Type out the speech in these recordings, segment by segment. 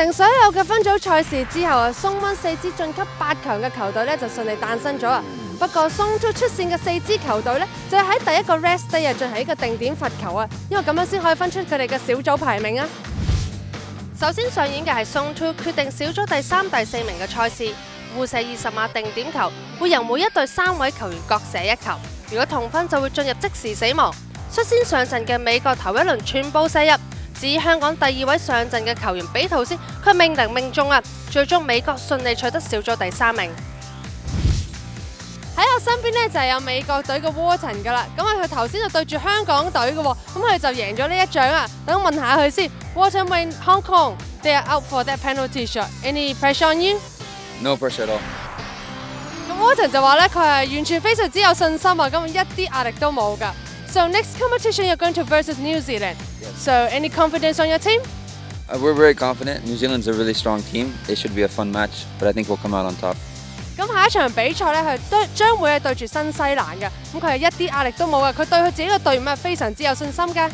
成所有嘅分組賽事之後啊，松溫4支晉級8強嘅球隊咧就順利誕生咗啊。不過松2出線嘅4支球隊咧，就係喺第一個 rest day 啊進行一個定點罰球啊，因為咁樣先可以分出佢哋嘅小組排名啊。首先上演嘅係松2決定小組第3、第4名嘅賽事，互射20碼定點球，會由每一隊3位球員各射1球，如果同分就會進入即時死亡。率先上陣嘅美國頭一輪全部射入。至於香港第2位上陣嘅球員比圖斯，佢命定命中啊！最終美國順利取得小組第3名。喺我身邊呢，就係有美國隊嘅窩塵噶啦，咁佢頭先就對住香港隊嘅喎，咁佢就贏咗呢一仗啊！等我問下佢先。Water win Hong Kong. They are out for that penalty shot. Any pressure on you? No pressure at all. 咁窩塵就話咧，佢係完全非常之有信心啊，咁一啲壓力都冇噶。So next competition you're going to versus New Zealand. So any confidence on your team? We're very confident. New Zealand's a really strong team. It should be a fun match, but I think we'll come out on top. 咁下一場比賽咧，佢將會係對住新西蘭嘅，咁佢係一啲壓力都冇嘅，佢對佢自己嘅隊伍係非常之有信心嘅。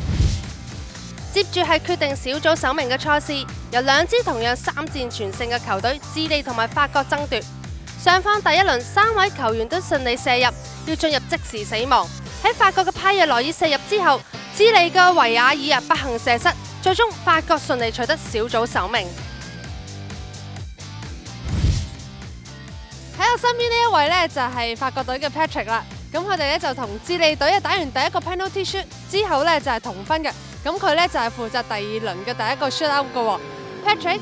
接住係決定小組首名嘅賽事，由兩支同樣3戰全勝嘅球隊智利同埋法國爭奪。雙方第一輪3位球員都順利射入，要進入即時死亡。喺法國嘅派耶羅爾射入之後，智利嘅維亞爾不幸射失，最終法國順利取得小組首名。喺我身邊呢一位呢，就係法國隊嘅 Patrick 啦，咁佢哋咧就同智利隊打完第一個 penalty shoot 之後呢，就係同分嘅，咁佢呢，就係負責第2輪嘅第一個 shoot out 嘅喎。Patrick,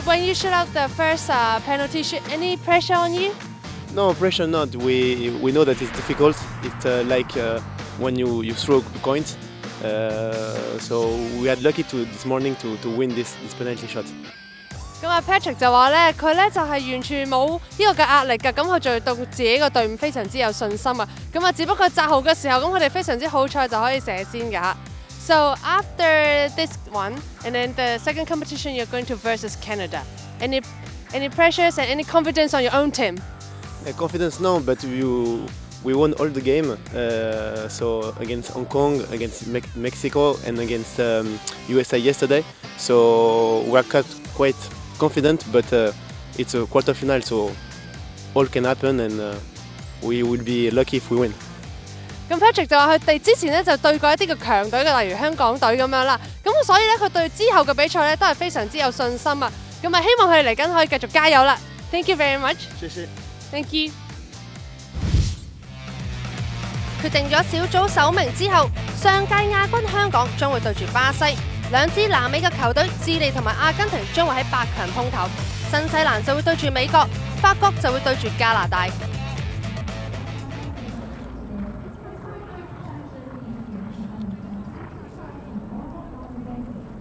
when you shoot out the first penalty shoot, any pressure on you? No pressure, not. We know that it's difficult. It's like when you throw coins. So we are lucky this morning to win this penalty shot. 咁啊 Patrick 就話咧，佢咧就係完全冇呢個嘅壓力㗎，咁佢就對自己個隊伍非常之有信心啊。咁啊，只不過擲號嘅時候，咁佢哋非常之好彩就可以射先㗎。So after this one, and then the second competition, you're going to versus Canada. Any pressures and any confidence on your own team? Confidence no, but we won all the game. So against Hong Kong, against Mexico, and against USA yesterday. So we're quite confident, but it's a quarterfinal, so all can happen, and we will be lucky if we win. 咁 Patrick 就話佢哋之前咧就對過一啲嘅強隊嘅，例如香港隊咁樣啦。咁所以咧佢對之後嘅比賽咧都係非常之有信心啊。咁啊希望佢哋嚟緊可以繼續加油啦。Thank you very much。謝謝。Thank you。決定咗小組首名之後，上屆亞軍香港將會對住巴西，兩支南美嘅球隊智利同埋阿根廷將會喺8強碰頭，新西蘭就會對住美國，法國就會對住加拿大。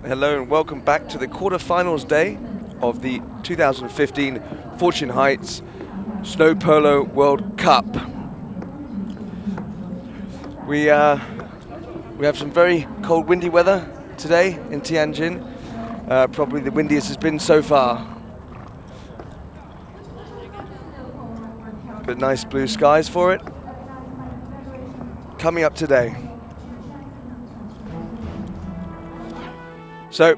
Hello and welcome back to the quarterfinals day of the 2015 Fortune Heights Snow Polo World Cup. We have some very cold, windy weather today in Tianjin. Probably the windiest has been so far. But nice blue skies for it. Coming up today. So,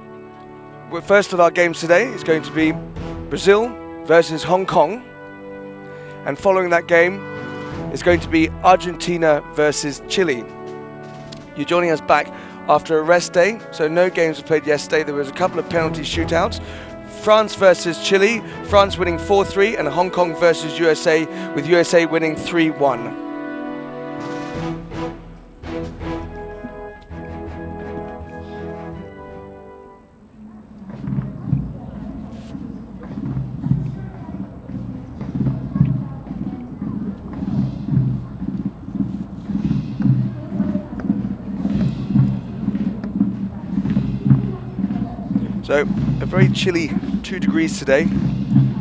first of our games today is going to be Brazil versus Hong Kong. And following that game is going to be Argentina versus Chile. You're joining us back after a rest day, so no games were played yesterday. There was a couple of penalty shootouts. France versus Chile, France winning 4-3, and Hong Kong versus USA, with USA winning 3-1. So a very chilly 2 degrees today,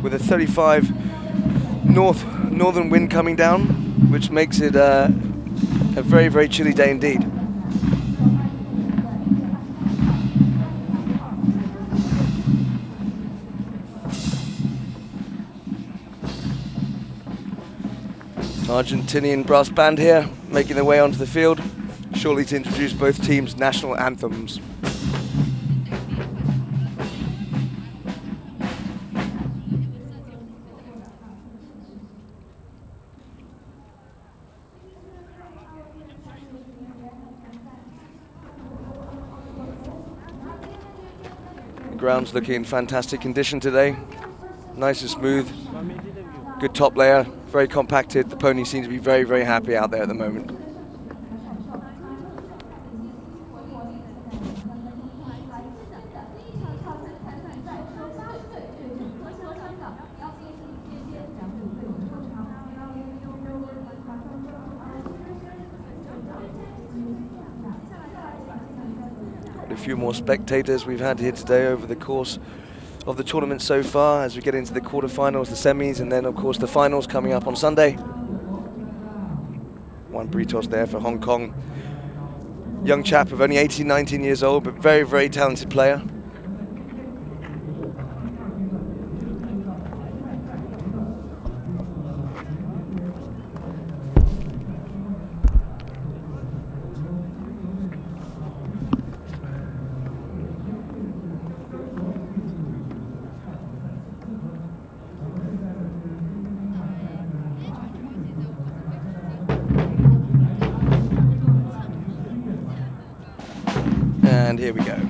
with a 35 northern wind coming down, which makes it a very, very chilly day indeed. Argentinian brass band here, making their way onto the field, shortly to introduce both teams' national anthems. ground's looking in fantastic condition today. Nice and smooth. Good top layer, very compacted. The pony seems to be very, very happy out there at the moment. A few more spectators we've had here today over the course of the tournament so far as we get into the quarterfinals, the semis, and then of course the finals coming up on Sunday. Juan Britos there for Hong Kong. Young chap of only 18, 19 years old, but very, very talented player. And here we go.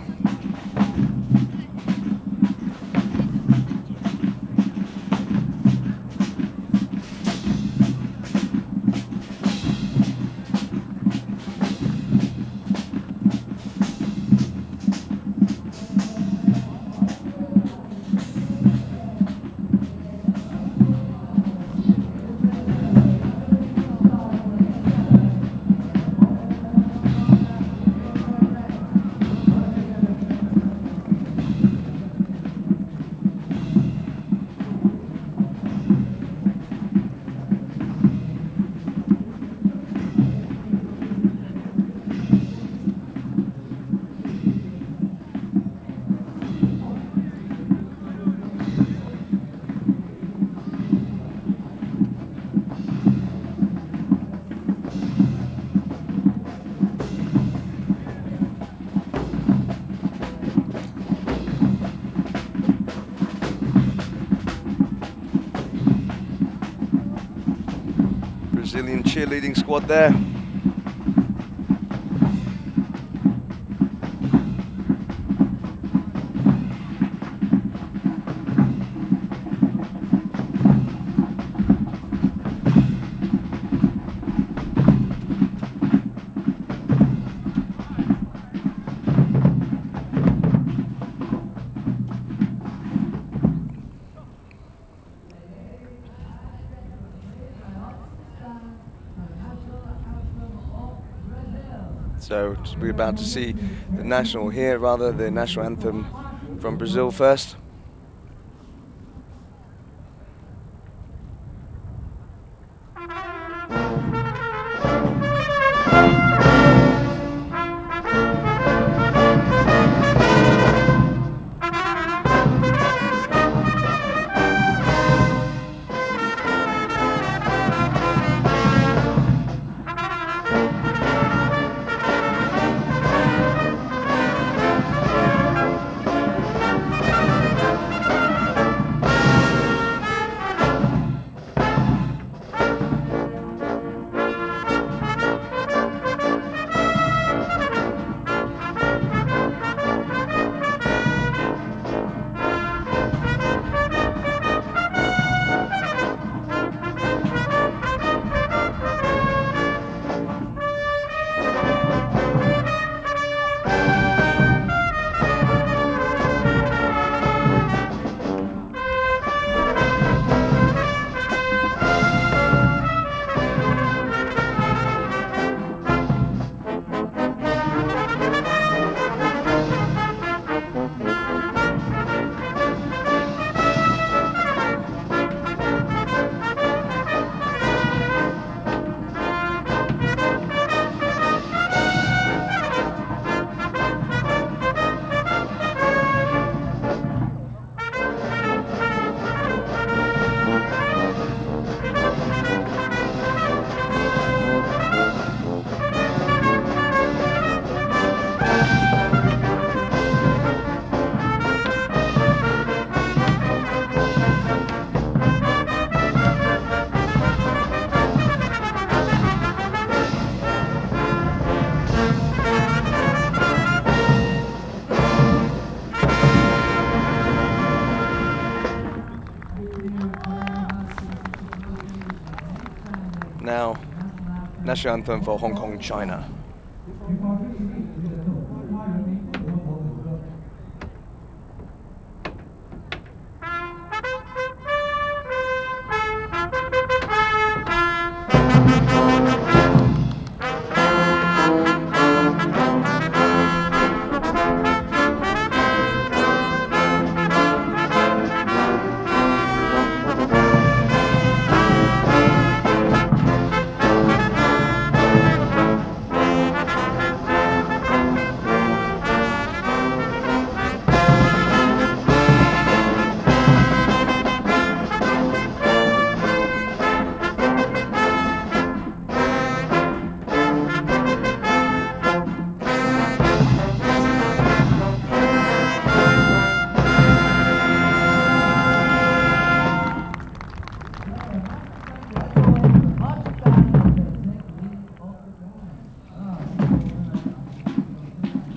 Brazilian cheerleading squad there. So we're about to see the national here, rather the national anthem from Brazil first. Now, national anthem for Hong Kong, China.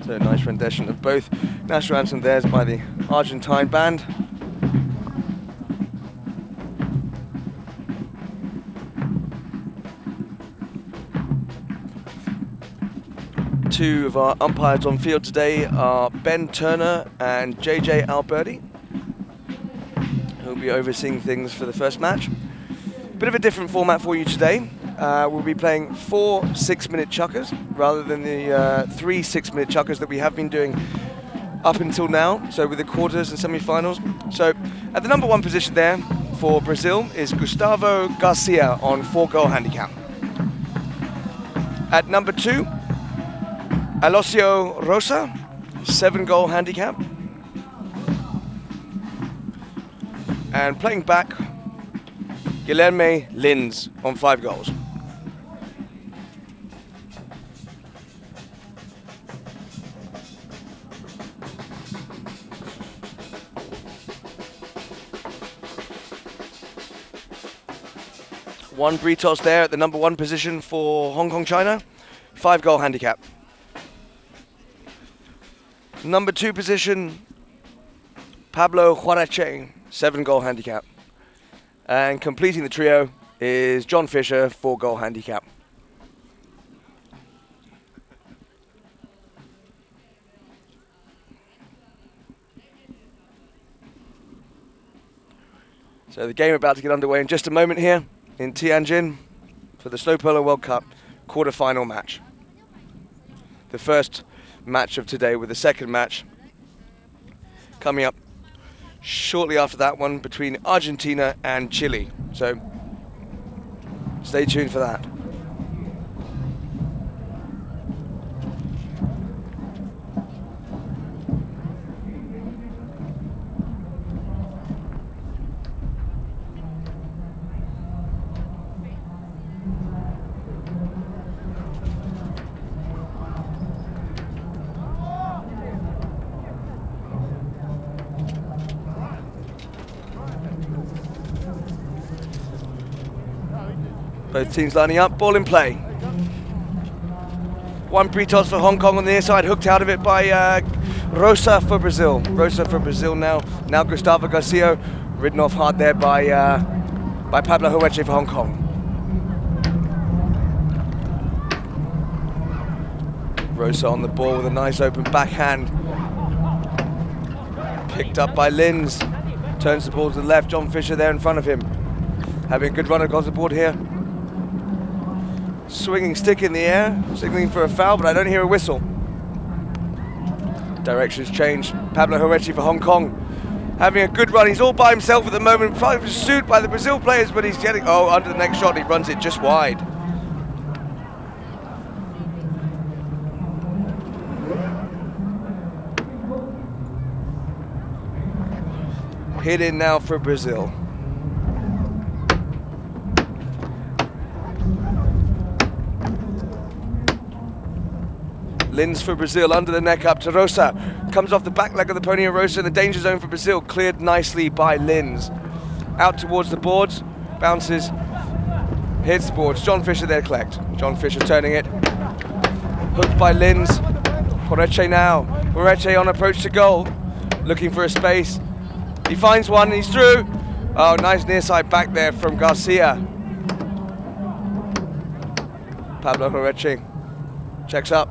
So a nice rendition of both national anthem theirs by the Argentine band. Two of our umpires on field today are Ben Turner and JJ Alberti, who will be overseeing things for the first match. Bit of a different format for you today. We'll be playing 4 6-minute chukkers rather than the 3 6-minute chukkers that we have been doing up until now, so with the quarters and semi-finals. So at the number 1 position there for Brazil is Gustavo Garcia on 4-goal handicap. At number 2, Alocio Rosa, 7-goal handicap. And playing back, Guilherme Lins on 5 goals. One Britos there at the number 1 position for Hong Kong, China, 5-goal handicap. Number 2 position, Pablo Huarache, 7-goal handicap. And completing the trio is John Fisher, 4-goal handicap. So the game about to get underway in just a moment here in Tianjin for the Snow Polo World Cup quarter-final match. The first match of today, with the second match coming up shortly after that one between Argentina and Chile. So stay tuned for that. Both teams lining up, ball in play. One Britos for Hong Kong on the near side, hooked out of it by Rosa for Brazil. Rosa for Brazil now. Now Gustavo Garcia, ridden off hard there by Pablo Huarache for Hong Kong. Rosa on the ball with a nice open backhand. Picked up by Lins. Turns the ball to the left. John Fisher there in front of him. Having a good run across the board here. Swinging stick in the air, signaling for a foul, but I don't hear a whistle. Directions changed. Pablo Huarache for Hong Kong, having a good run. He's all by himself at the moment, probably pursued by the Brazil players, but he's getting, under the next shot, he runs it just wide. Hit in now for Brazil. Lins for Brazil, under the neck up to Rosa. Comes off the back leg of the pony of Rosa in the danger zone for Brazil. Cleared nicely by Lins. Out towards the boards, bounces, hits the boards. John Fisher there collect. John Fisher turning it. Hooked by Lins. Huarache now. Huarache on approach to goal. Looking for a space. He finds one, he's through. Oh, nice near side back there from Garcia. Pablo Horeche checks up,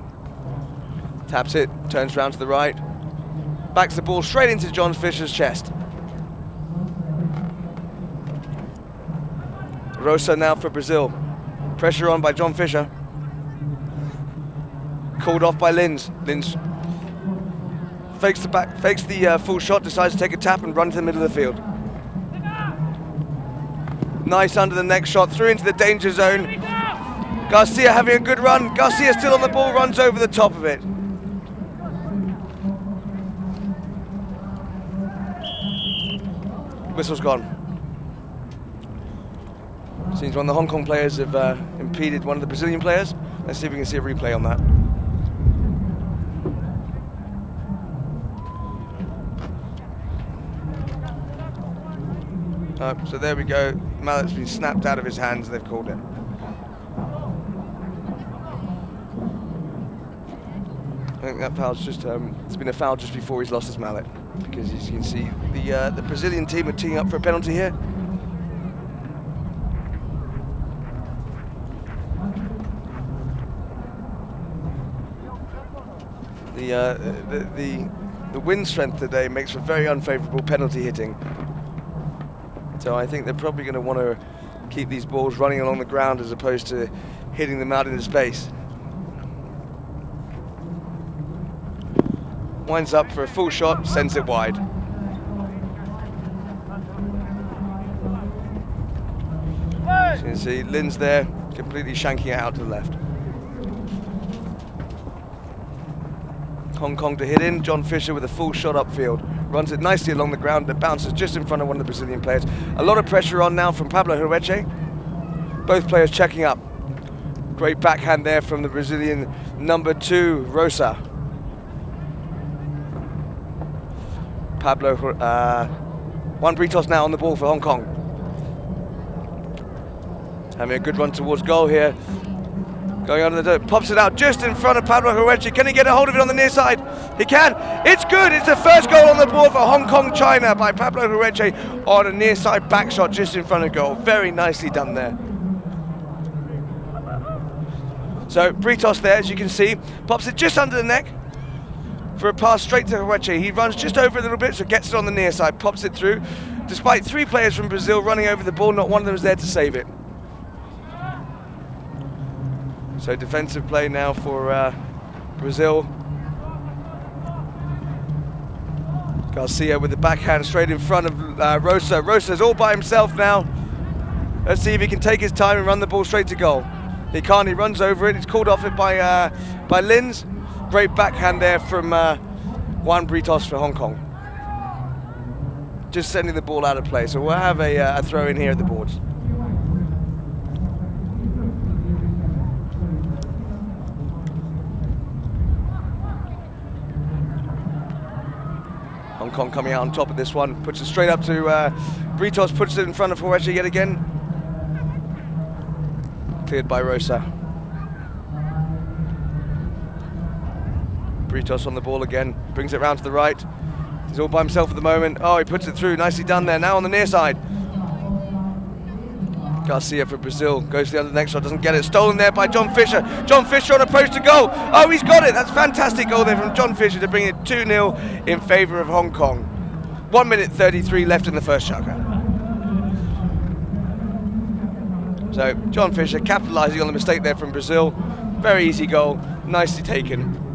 taps it, turns round to the right, backs the ball straight into John Fisher's chest. Rosa now for Brazil. Pressure on by John Fisher. Called off by Linz. Linz fakes the full shot, decides to take a tap and run to the middle of the field. Nice under the neck shot, through into the danger zone. Garcia having a good run. Garcia still on the ball, runs over the top of it. Whistle's gone. Seems one of the Hong Kong players have impeded one of the Brazilian players. Let's see if we can see a replay on that. So there we go. Mallet's been snapped out of his hands and they've called it. I think that foul's just, it's been a foul just before he's lost his mallet. Because as you can see, the Brazilian team are teeing up for a penalty here. The wind strength today makes for very unfavourable penalty hitting. So I think they're probably going to want to keep these balls running along the ground as opposed to hitting them out into space. Winds up for a full shot, sends it wide. As you can see, Lin's there, completely shanking it out to the left. Hong Kong to hit in, John Fisher with a full shot upfield. Runs it nicely along the ground, that bounces just in front of one of the Brazilian players. A lot of pressure on now from Pablo Horeche. Both players checking up. Great backhand there from the Brazilian number 2, Rosa. Pablo, Juan Britos now on the ball for Hong Kong. Having a good run towards goal here. Going under the dirt, pops it out just in front of Pablo Horeche. Can he get a hold of it on the near side? He can. It's good. It's the first goal on the board for Hong Kong, China by Pablo Horeche on a near side back shot just in front of goal. Very nicely done there. So Britos there, as you can see, pops it just under the neck for a pass straight to Horeche. He runs just over a little bit, so gets it on the near side, pops it through. Despite 3 players from Brazil running over the ball, not one of them is there to save it. So defensive play now for Brazil. Garcia with the backhand straight in front of Rosa. Rosa's all by himself now. Let's see if he can take his time and run the ball straight to goal. He can't, he runs over it. It's called off it by Linz. Great backhand there from Juan Britos for Hong Kong. Just sending the ball out of play. So we'll have a throw in here at the boards. Hong Kong coming out on top of this one, puts it straight up to Britos, puts it in front of Horeche yet again. Cleared by Rosa. Britos on the ball again, brings it round to the right. He's all by himself at the moment. Oh, he puts it through, nicely done there. Now on the near side. Garcia for Brazil, goes to the other next shot, doesn't get it. Stolen there by John Fisher. John Fisher on approach to goal. Oh, he's got it. That's fantastic goal there from John Fisher to bring it 2-0 in favour of Hong Kong. 1 minute 33 left in the first shot. So John Fisher capitalising on the mistake there from Brazil. Very easy goal, nicely taken.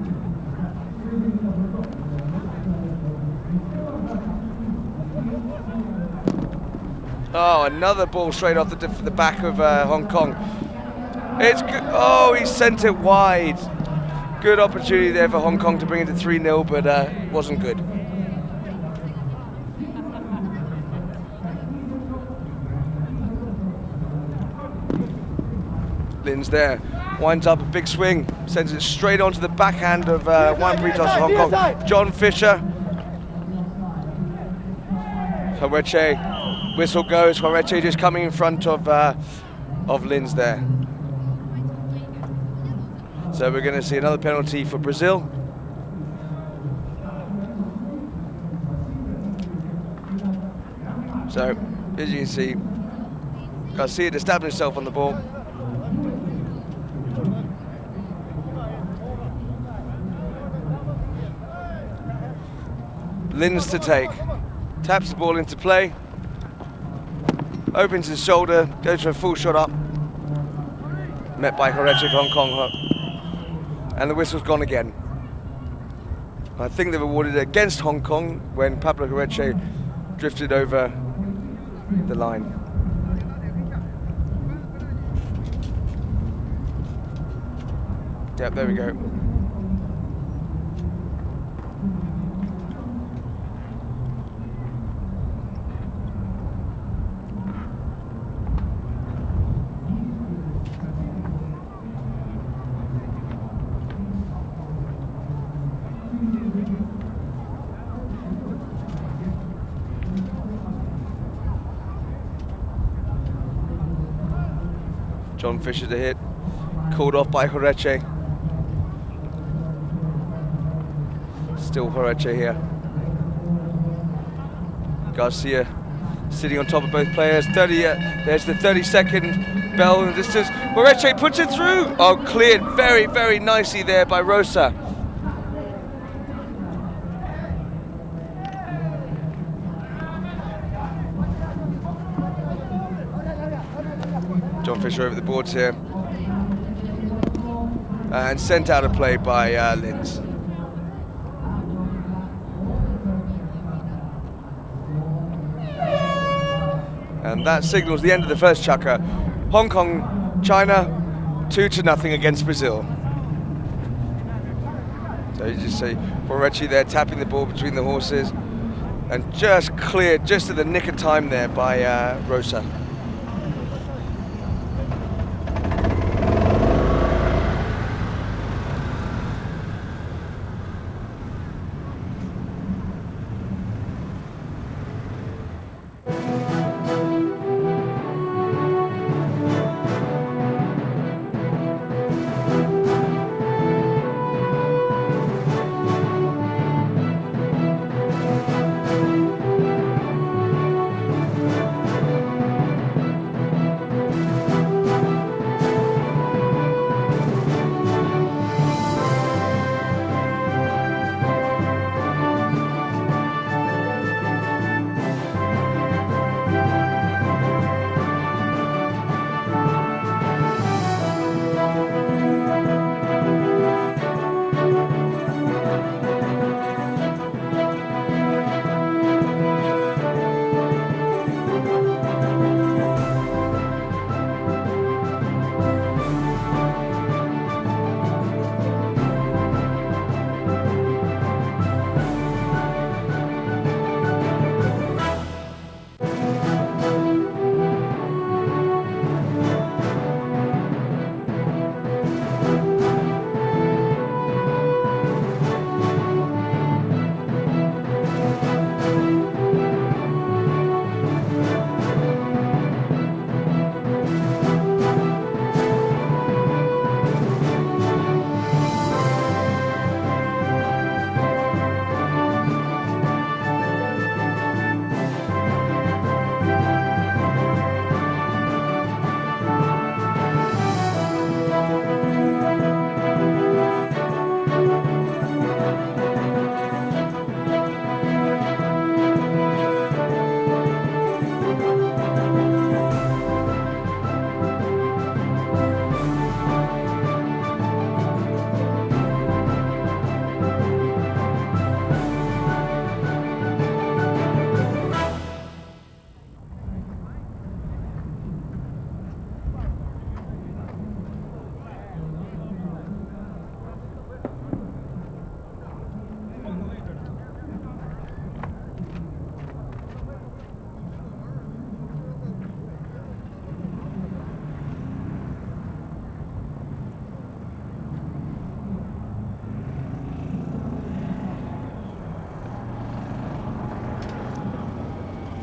Oh, another ball straight off the back of Hong Kong. It's good. Oh, he sent it wide. Good opportunity there for Hong Kong to bring it to 3-0, but wasn't good. Lin's there. Winds up a big swing. Sends it straight onto the backhand of Juan Britos of Hong Kong. John Fisher. Horeche. Whistle goes, Horeche just coming in front of Linz there. So we're going to see another penalty for Brazil. So, as you can see, Garcia established himself on the ball. Lins to take. Taps the ball into play. Opens his shoulder, goes for a full shot up. Met by Horeche of Hong Kong. And the whistle's gone again. I think they've awarded it against Hong Kong when Pablo Horeche drifted over the line. Yep, there we go. John Fisher to hit, called off by Horeche. Still Horeche here. Garcia sitting on top of both players. 30. There's the 30-second bell in the distance. Horeche puts it through. Oh, cleared very, very nicely there by Rosa. John Fisher over the boards here. And sent out of play by Lins. And that signals the end of the first chukker. Hong Kong, China, 2-0 against Brazil. So you just see Horeche there tapping the ball between the horses and just cleared just at the nick of time there by Rosa.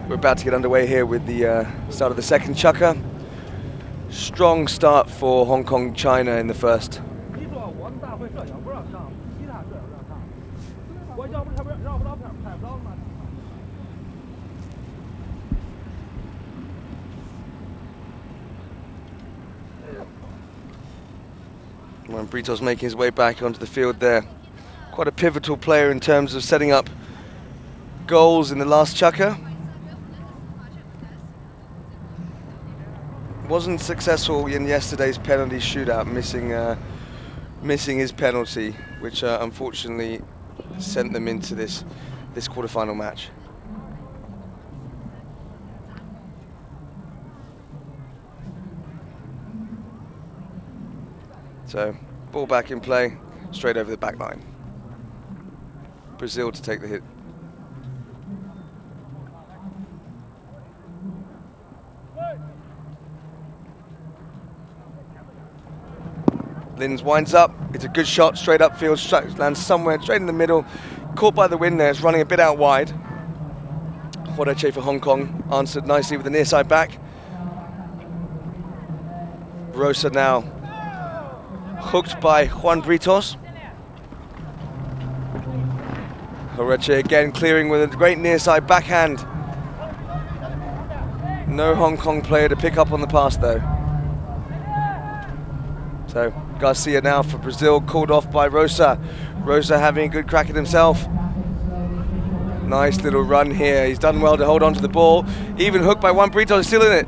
We're about to get underway here with the start of the second chukker. Strong start for Hong Kong, China in the first. When Brito's making his way back onto the field there. Quite a pivotal player in terms of setting up goals in the last chukka. Wasn't successful in yesterday's penalty shootout, missing his penalty, which unfortunately sent them into this quarterfinal match. So, ball back in play, straight over the back line. Brazil to take the hit. Lins winds up, it's a good shot, straight upfield, lands somewhere, straight in the middle. Caught by the wind there, it's running a bit out wide. Quarterfinal for Hong Kong answered nicely with the near side back. Rosa now hooked by Juan Britos. Horeche again clearing with a great near side backhand. No Hong Kong player to pick up on the pass though. So Garcia now for Brazil, called off by Rosa. Rosa having a good crack at himself. Nice little run here. He's done well to hold on to the ball. Even hooked by Juan Britos, still in it.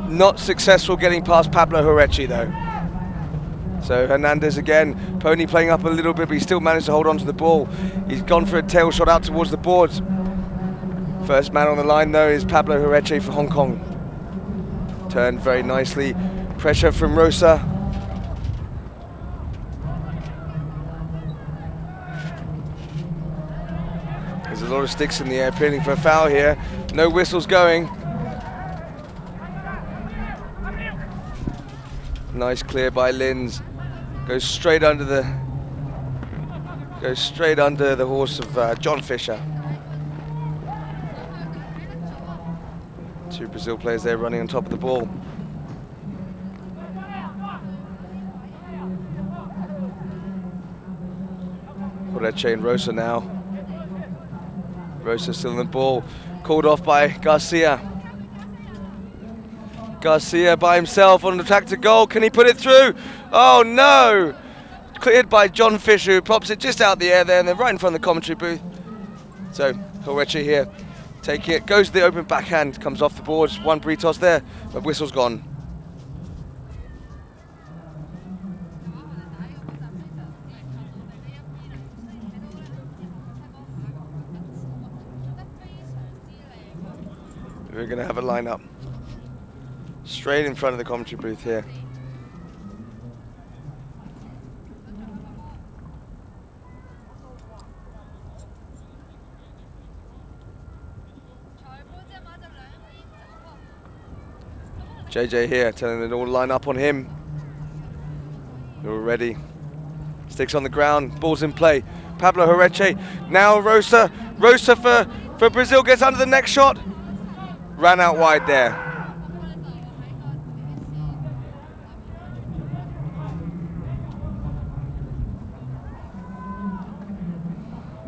Not successful getting past Pablo Horeche though. So Hernandez again, Pony playing up a little bit, but he still managed to hold on to the ball. He's gone for a tail shot out towards the boards. First man on the line though is Pablo Horeche for Hong Kong. Turned very nicely. Pressure from Rosa. There's a lot of sticks in the air, appealing for a foul here. No whistles going. Nice clear by Lins. Goes straight under the horse of John Fisher. Two Brazil players there running on top of the ball. Horeche and Rosa now. Rosa still in the ball. Called off by Garcia. Garcia by himself on an attack to goal. Can he put it through? Oh no! Cleared by John Fisher, who pops it just out the air there, and then right in front of the commentary booth. So Horeche here, taking it, goes to the open backhand, comes off the boards. Juan Britos there, but whistle's gone. We're going to have a lineup straight in front of the commentary booth here. JJ here telling it all to line up on him. They're all ready. Sticks on the ground, ball's in play. Pablo Horeche, now Rosa. Rosa for Brazil, gets under the next shot. Ran out wide there.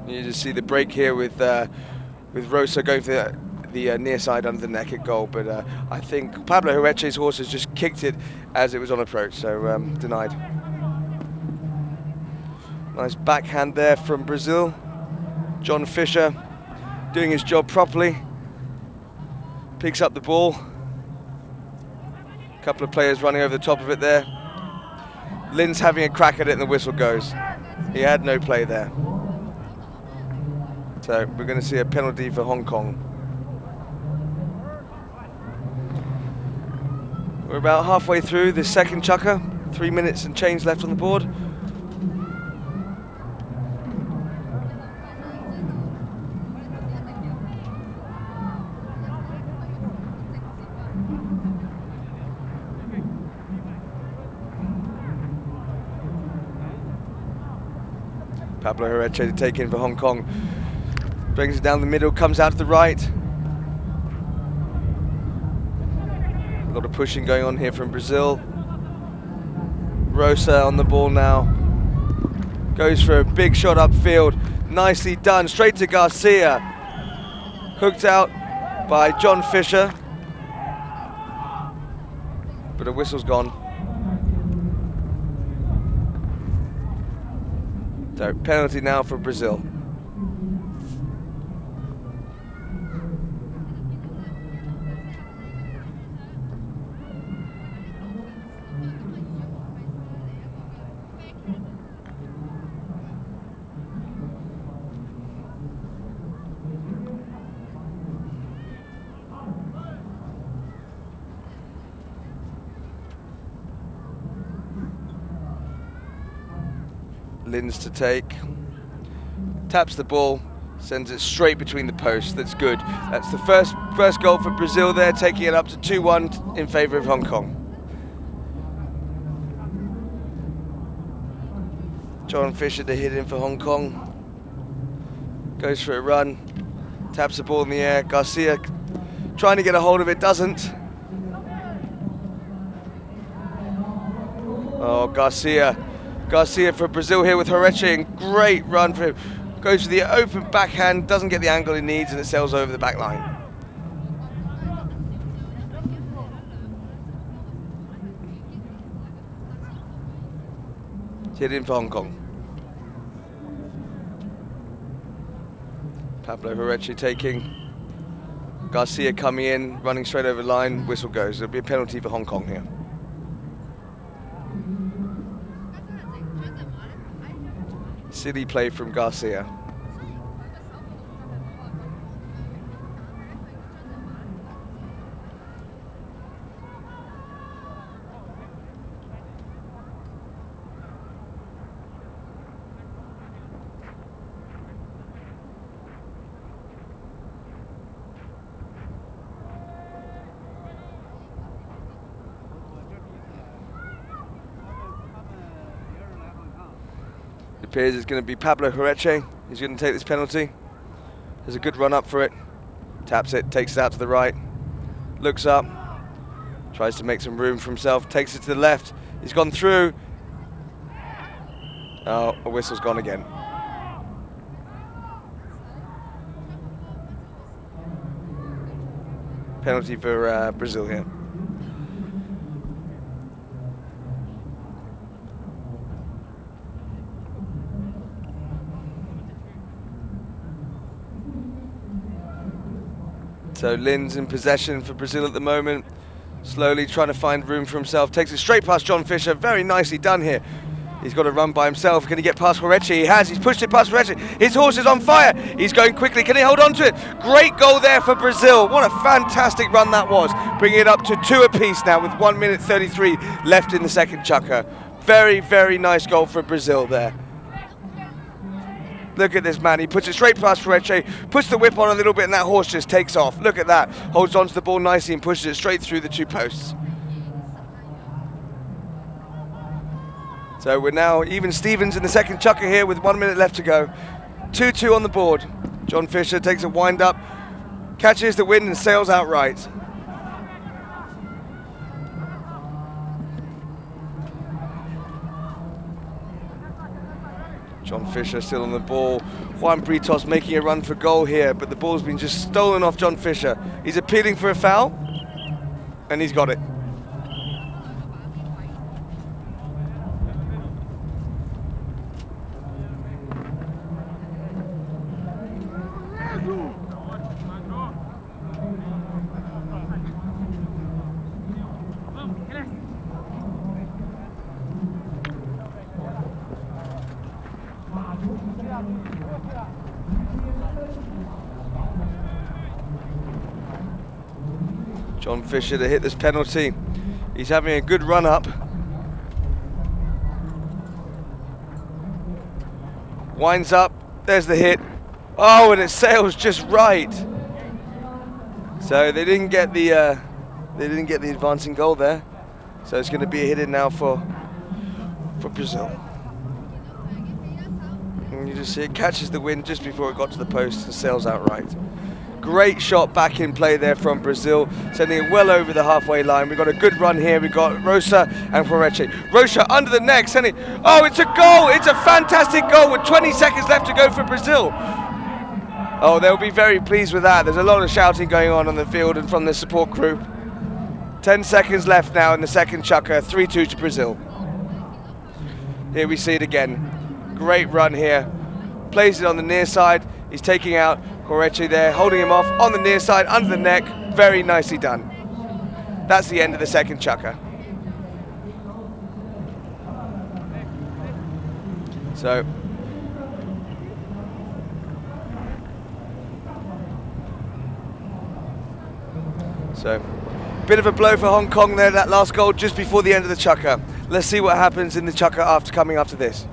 You just see the break here with Rosa going for the near side under the neck at goal, but I think Pablo Horeche's horse has just kicked it as it was on approach, so denied. Nice backhand there from Brazil. John Fisher doing his job properly. Picks up the ball. A couple of players running over the top of it there. Lin's having a crack at it and the whistle goes. He had no play there. So we're going to see a penalty for Hong Kong. We're about halfway through the second chukka. 3 minutes and change left on the board. Pablo Horeche to take in for Hong Kong. Brings it down the middle, comes out to the right. A lot of pushing going on here from Brazil. Rosa on the ball now. Goes for a big shot upfield. Nicely done, straight to Garcia. Hooked out by John Fisher. But a whistle's gone. So penalty now for Brazil. Linz to take. Taps the ball, sends it straight between the posts. That's good. That's the first goal for Brazil there, taking it up to 2-1 in favour of Hong Kong. John Fisher to hit in for Hong Kong. Goes for a run, taps the ball in the air. Garcia trying to get a hold of it, doesn't. Oh, Garcia for Brazil here with Horeche, and great run for him. Goes for the open backhand, doesn't get the angle he needs, and it sails over the back line. Hit in for Hong Kong. Pablo Horeche taking. Garcia coming in, running straight over the line, whistle goes. There'll be a penalty for Hong Kong here. Silly play from Garcia. It appears it's going to be Pablo Horeche. He's going to take this penalty. There's a good run up for it. Taps it, takes it out to the right. Looks up. Tries to make some room for himself. Takes it to the left. He's gone through. Oh, a whistle's gone again. Penalty for Brazil here. So Linz in possession for Brazil at the moment. Slowly trying to find room for himself. Takes it straight past John Fisher. Very nicely done here. He's got to run by himself. Can he get past Horeche? He has. He's pushed it past Horeche. His horse is on fire. He's going quickly. Can he hold on to it? Great goal there for Brazil. What a fantastic run that was. Bringing it up to 2 apiece now with 1 minute 33 left in the second chukker. Very, very nice goal for Brazil there. Look at this man, he puts it straight past Horeche, puts the whip on a little bit, and that horse just takes off. Look at that, holds onto the ball nicely and pushes it straight through the 2 posts. So we're now even Stevens in the second chukker here with 1 minute left to go. 2-2 on the board. John Fisher takes a wind up, catches the wind and sails out right. John Fisher still on the ball. Juan Britos making a run for goal here, but the ball's been just stolen off John Fisher. He's appealing for a foul, and he's got it. John Fisher to hit this penalty. He's having a good run up. Winds up, there's the hit. Oh, and it sails just right. So they didn't get the advancing goal there. So it's going to be a hit in now for Brazil. And you just see it catches the wind just before it got to the post and sails out right. Great shot back in play there from Brazil, sending it well over the halfway line. We've got a good run here. We've got Rosa and Horeche. Rosa under the neck, sending it. Oh, it's a goal! It's a fantastic goal with 20 seconds left to go for Brazil. Oh, they'll be very pleased with that. There's a lot of shouting going on the field and from the support group. 10 seconds left now in the second chukker, 3-2 to Brazil. Here we see it again. Great run here. Plays it on the near side. He's taking out Horeche there, holding him off on the near side, under the neck. Very nicely done. That's the end of the second chukker. So, bit of a blow for Hong Kong there, that last goal just before the end of the chukker. Let's see what happens in the chukker coming after this.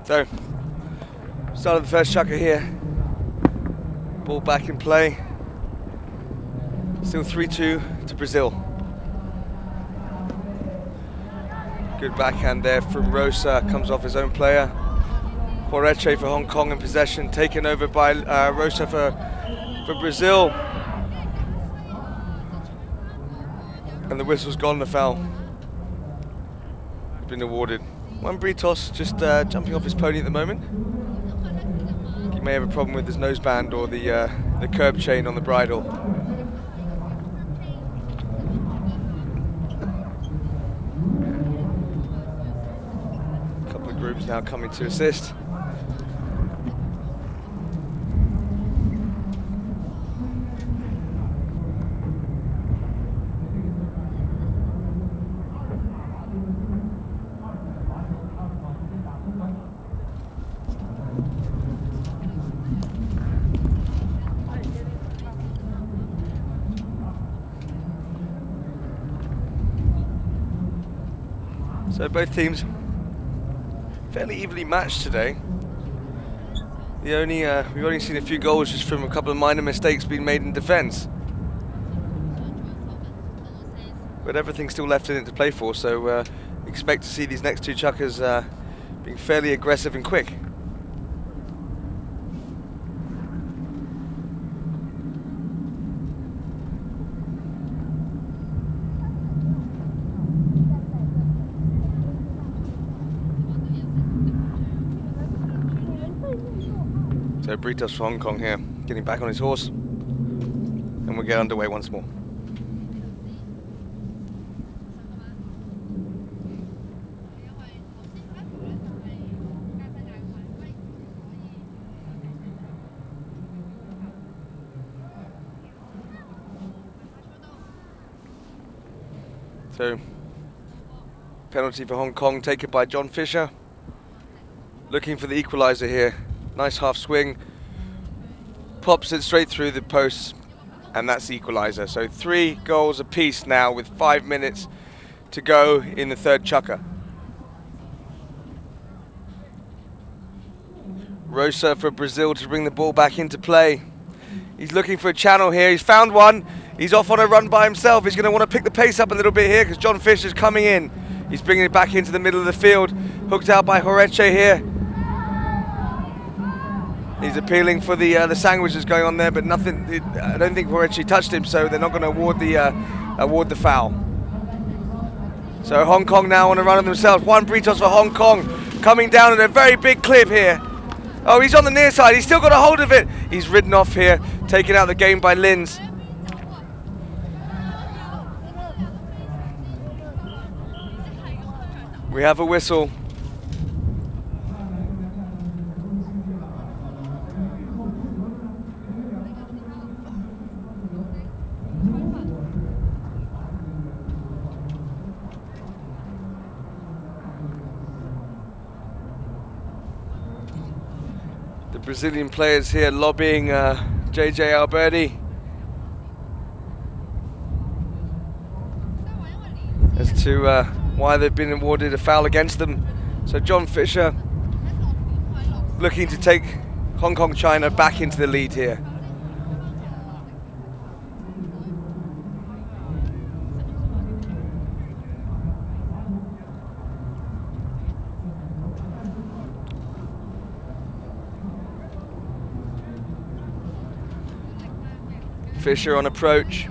So, start of the first chukker here. Ball back in play. Still 3-2 to Brazil. Good backhand there from Rosa, comes off his own player. Horeche for Hong Kong in possession, taken over by Rosa for Brazil. And the whistle's gone, the foul. Been awarded. Juan Britos just jumping off his pony at the moment. He may have a problem with his noseband or the curb chain on the bridle. A couple of groups now coming to assist. So both teams fairly evenly matched today. We've only seen a few goals just from a couple of minor mistakes being made in defence. But everything's still left in it to play for, so expect to see these next two chukkers being fairly aggressive and quick. So Britos for Hong Kong here, getting back on his horse, and we'll get underway once more. So, penalty for Hong Kong taken by John Fisher, looking for the equaliser here. Nice half swing, pops it straight through the posts, and that's the equaliser. So 3 goals apiece now with 5 minutes to go in the third chukker. Rosa for Brazil to bring the ball back into play. He's looking for a channel here. He's found one. He's off on a run by himself. He's going to want to pick the pace up a little bit here because John Fisher's coming in. He's bringing it back into the middle of the field. Hooked out by Horeche here. He's appealing for the sandwiches going on there, but nothing. I don't think Horeche touched him, so they're not going to award the foul. So Hong Kong now on a run of themselves. Juan Britos for Hong Kong, coming down at a very big clip here. Oh, he's on the near side. He's still got a hold of it. He's ridden off here, taken out of the game by Lins. We have a whistle. The Brazilian players here lobbying JJ Alberti as to why they've been awarded a foul against them. So John Fisher looking to take Hong Kong China back into the lead here. Fisher on approach.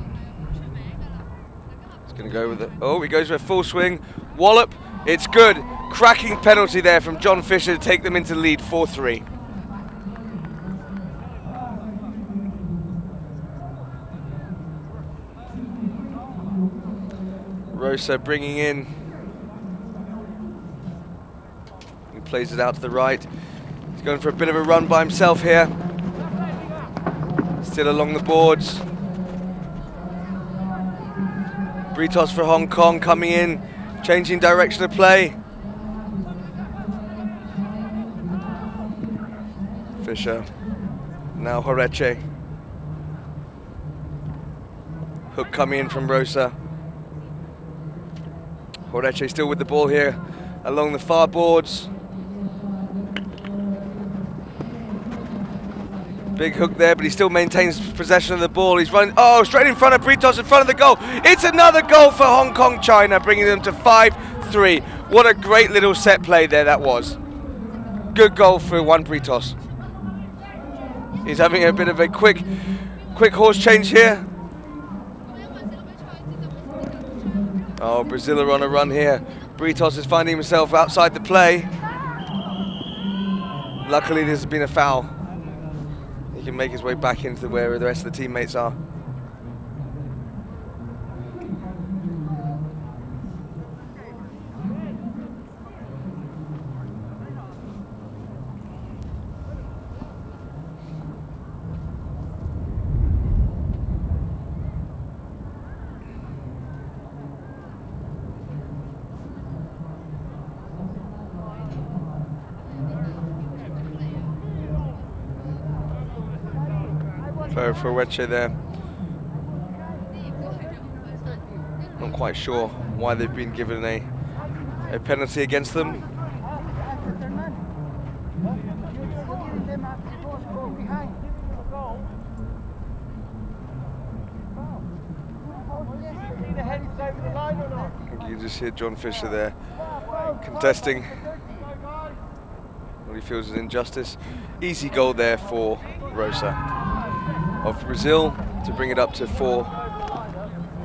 He's going to go with it. Oh, he goes with a full swing. Wallop. It's good. Cracking penalty there from John Fisher to take them into the lead 4-3. Rosa bringing in. He plays it out to the right. He's going for a bit of a run by himself here. Still along the boards. Britos for Hong Kong coming in, changing direction of play. Fisher, now Horeche. Hook coming in from Rosa. Horeche still with the ball here along the far boards. Big hook there, but he still maintains possession of the ball. He's running, oh, straight in front of Britos, in front of the goal. It's another goal for Hong Kong, China, bringing them to 5-3. What a great little set play there that was. Good goal for Juan Britos. He's having a bit of a quick horse change here. Oh, Brazil are on a run here. Britos is finding himself outside the play. Luckily, there's been a foul. He can make his way back into where the rest of the teammates are. For Weche there. Not quite sure why they've been given a penalty against them. You just hear John Fisher there contesting what he feels is injustice. Easy goal there for Rosa of Brazil to bring it up to 4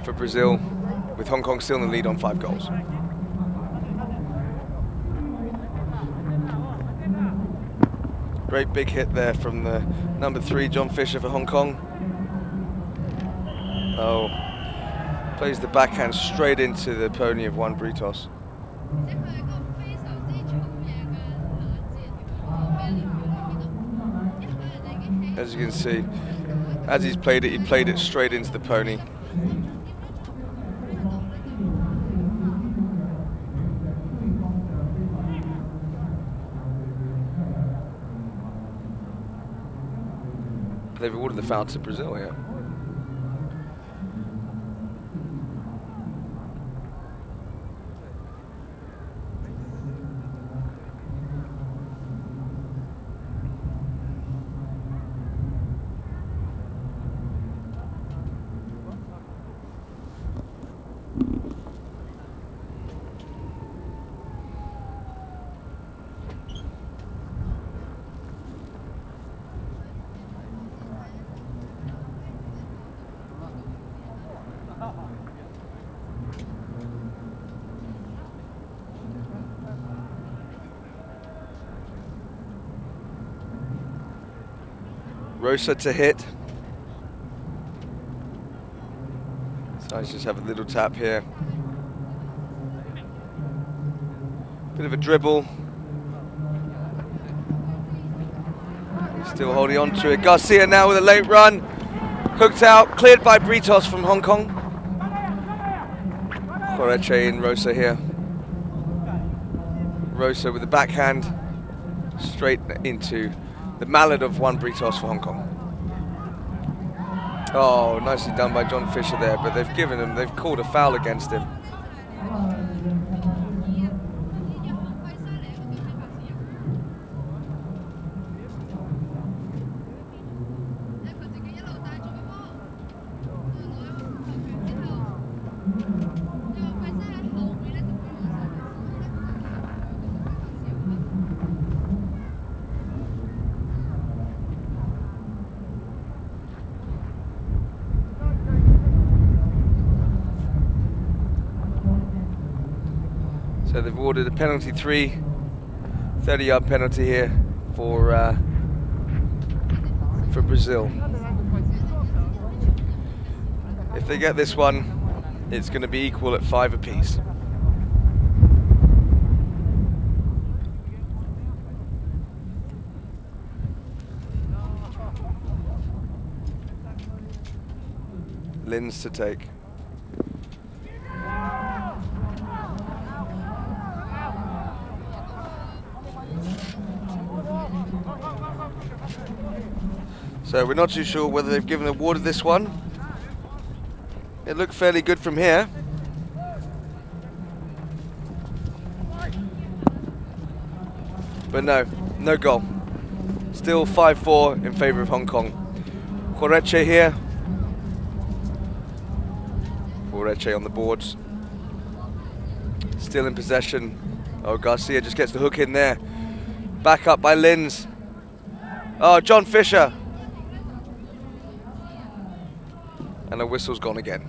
for Brazil, with Hong Kong still in the lead on 5 goals. Great big hit there from the number 3, John Fisher for Hong Kong. Oh, plays the backhand straight into the pony of Juan Britos. As you can see, as he played it straight into the pony. They've awarded the foul to Brazil here. Rosa to hit. So I just have a little tap here. Bit of a dribble. He's still holding on to it. Garcia now with a late run. Hooked out, cleared by Britos from Hong Kong. Quarterfinal and Rosa here. Rosa with the backhand straight into the mallet of Juan Britos for Hong Kong. Oh, nicely done by John Fisher there, but they've called a foul against him. So they've awarded a penalty 3, 30-yard penalty here for Brazil. If they get this one, it's going to be equal at 5 apiece. Lins to take. So we're not too sure whether they've given awarded this one. It looked fairly good from here. But no goal. Still 5-4 in favour of Hong Kong. Quarterfinal here. Quarterfinal on the boards. Still in possession. Oh, Garcia just gets the hook in there. Back up by Lins. Oh, John Fisher. And a whistle's gone again.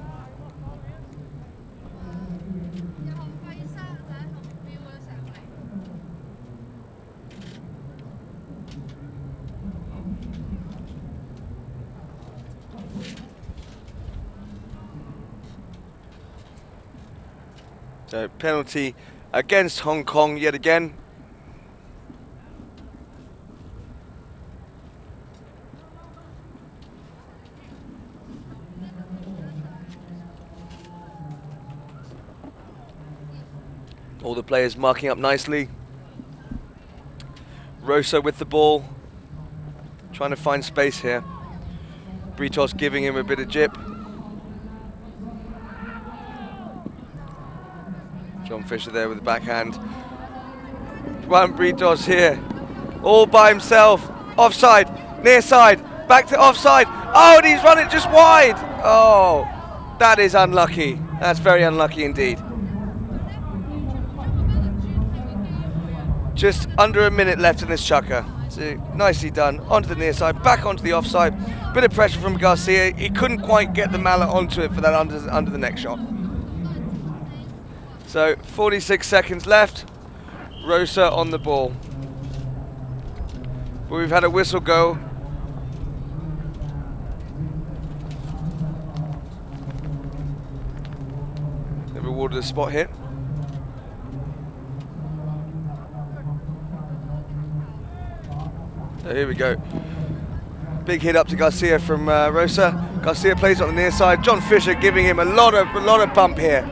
So penalty against Hong Kong yet again. All the players marking up nicely. Rosa with the ball, trying to find space here. Britos giving him a bit of jip. John Fisher there with the backhand. Juan Britos here, all by himself. Offside, near side, back to offside. Oh, and he's run it just wide. Oh, that is unlucky. That's very unlucky indeed. Just under a minute left in this chukker. So nicely done. Onto the near side, back onto the offside. Bit of pressure from Garcia. He couldn't quite get the mallet onto it for that under the neck shot. So 46 seconds left. Rosa on the ball. But we've had a whistle go. They've awarded a spot hit. So here we go. Big hit up to Garcia from Rosa. Garcia plays on the near side. John Fisher giving him a lot of bump here.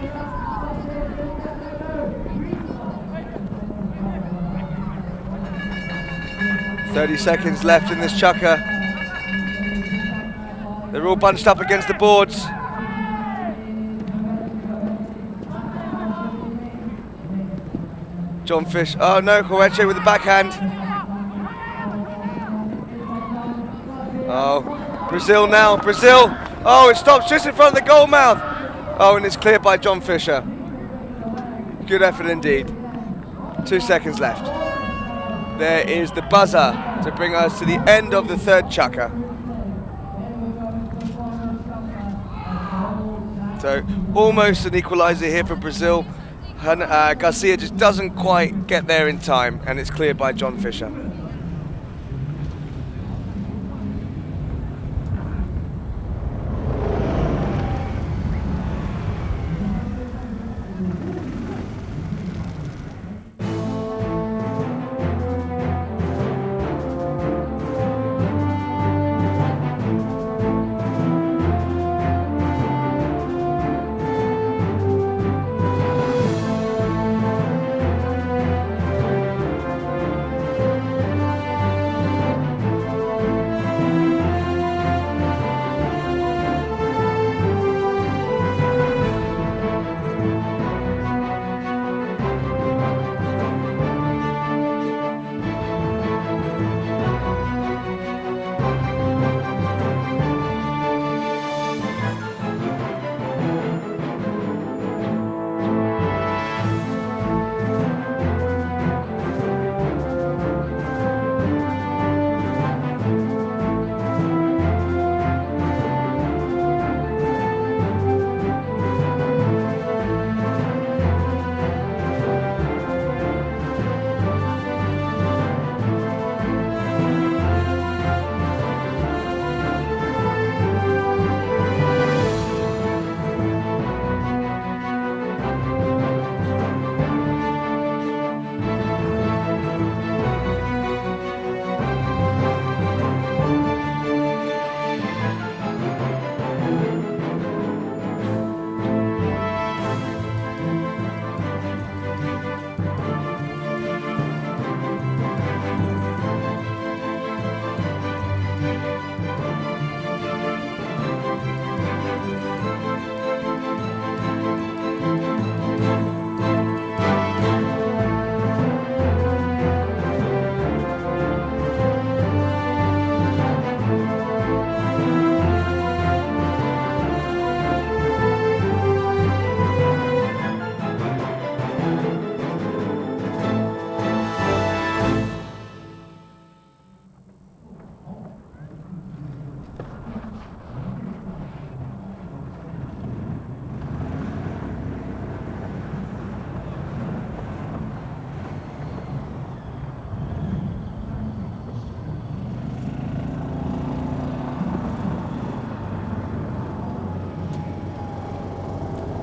"30 seconds left in this chukker. They're all bunched up against the boards. John Fish. Oh no, Koeche with the backhand. Oh, Brazil now, Brazil. Oh, it stops just in front of the goal mouth. Oh, and it's cleared by John Fisher. Good effort indeed. 2 seconds left. There is the buzzer to bring us to the end of the third chukker. So almost an equaliser here for Brazil. Garcia just doesn't quite get there in time, and it's cleared by John Fisher.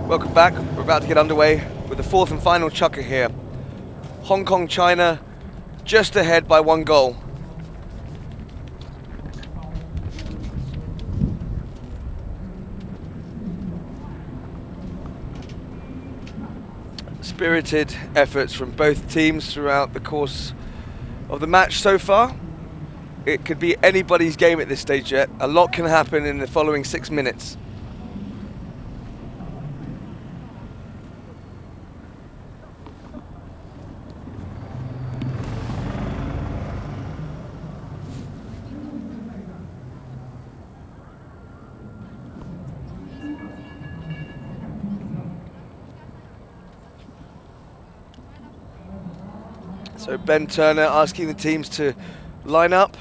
Welcome back. We're about to get underway with the fourth and final chukker here. Hong Kong, China, just ahead by 1 goal. Spirited efforts from both teams throughout the course of the match so far. It could be anybody's game at this stage yet. A lot can happen in the following 6 minutes. So Ben Turner asking the teams to line up.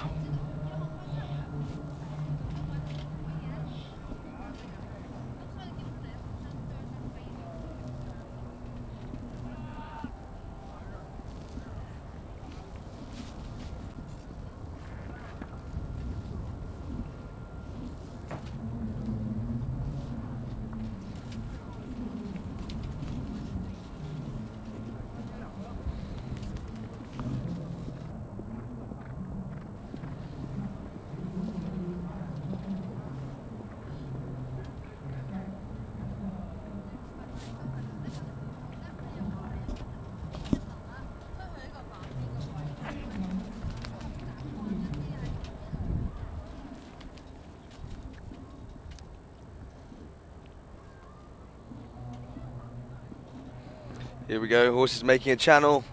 Here we go, horses making a channel.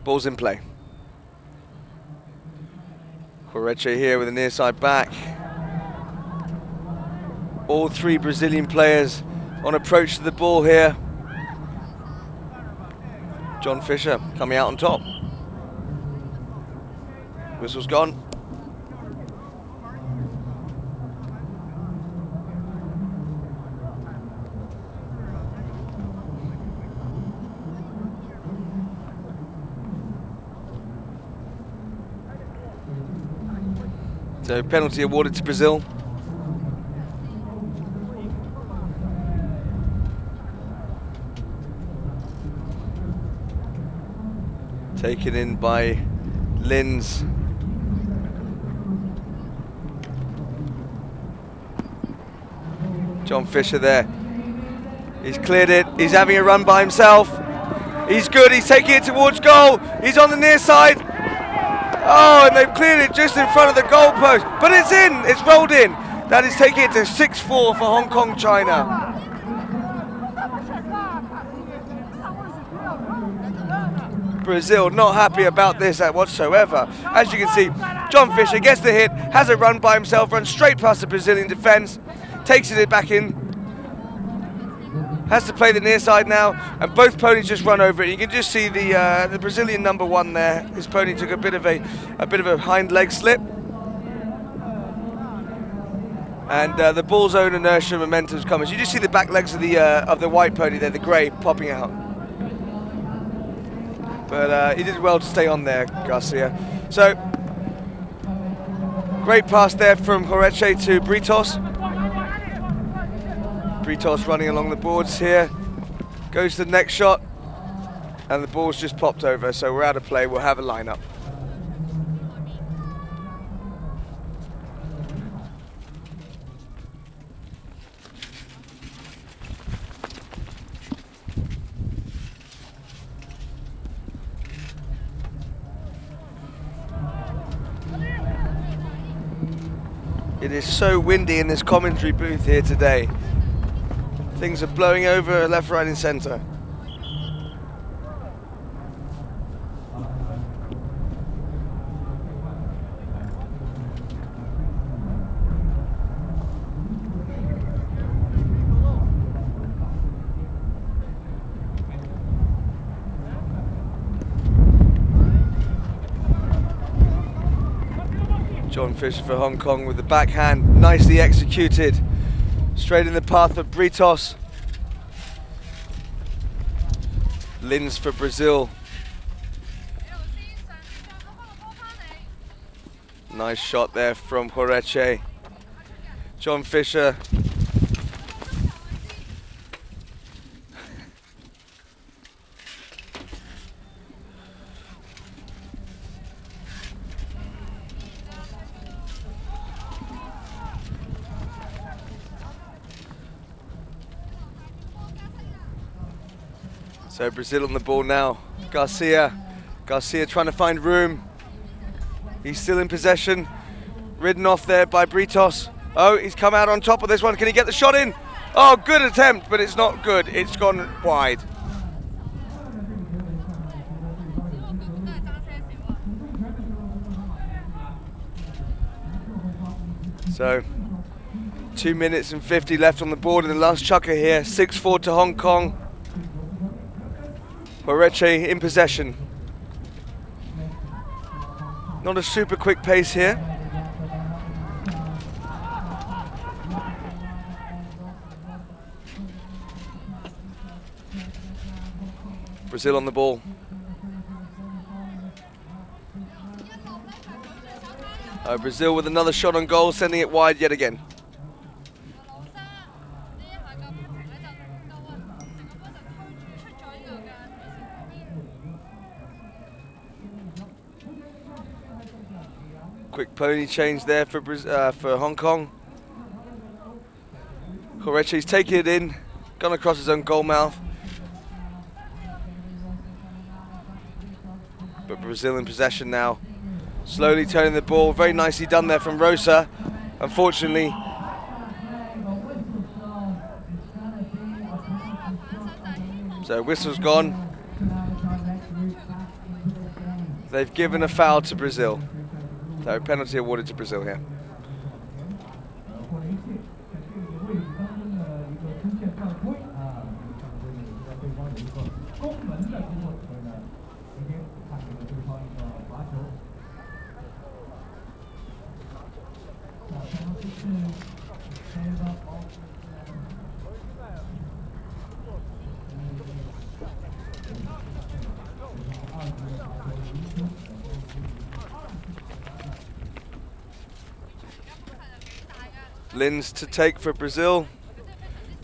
Ball's in play. Quarterfinal here with a near side back. All 3 Brazilian players on approach to the ball here. John Fisher coming out on top. Whistle's gone. So penalty awarded to Brazil. Taken in by Linz. John Fisher there. He's cleared it. He's having a run by himself. He's good. He's taking it towards goal. He's on the near side. Oh, and they've cleared it just in front of the goalpost. But it's in. It's rolled in. That is taking it to 6-4 for Hong Kong, China. Brazil not happy about this whatsoever. As you can see, John Fisher gets the hit, has a run by himself, runs straight past the Brazilian defence, takes it back in, has to play the near side now, and both ponies just run over it. You can just see the Brazilian number 1 there. His pony took a bit of a hind leg slip, and the ball's own inertia and momentum's coming. So you just see the back legs of the white pony there, the grey, popping out. But he did well to stay on there, Garcia. So, great pass there from Horeche to Britos. Britos running along the boards here. Goes to the next shot. And the ball's just popped over, so we're out of play. We'll have a lineup. It is so windy in this commentary booth here today. Things are blowing over left, right and centre. John Fisher for Hong Kong with the backhand, nicely executed. Straight in the path of Britos. Linz for Brazil. Nice shot there from Horeche. John Fisher So Brazil on the ball now. Garcia trying to find room. He's still in possession. Ridden off there by Britos. Oh, he's come out on top of this one. Can he get the shot in? Oh, good attempt, but it's not good. It's gone wide. So, 2 minutes and 50 left on the board in the last chukker here. 6-4 to Hong Kong. Quarterfinal in possession. Not a super quick pace here. Brazil on the ball. Brazil with another shot on goal, sending it wide yet again. Quick pony change there for Hong Kong. Quarterfinal's taking it in, gone across his own goal mouth. But Brazil in possession now. Slowly turning the ball, very nicely done there from Rosa. Unfortunately, so whistle's gone. They've given a foul to Brazil. So penalty awarded to Brazil here. Lins to take for Brazil.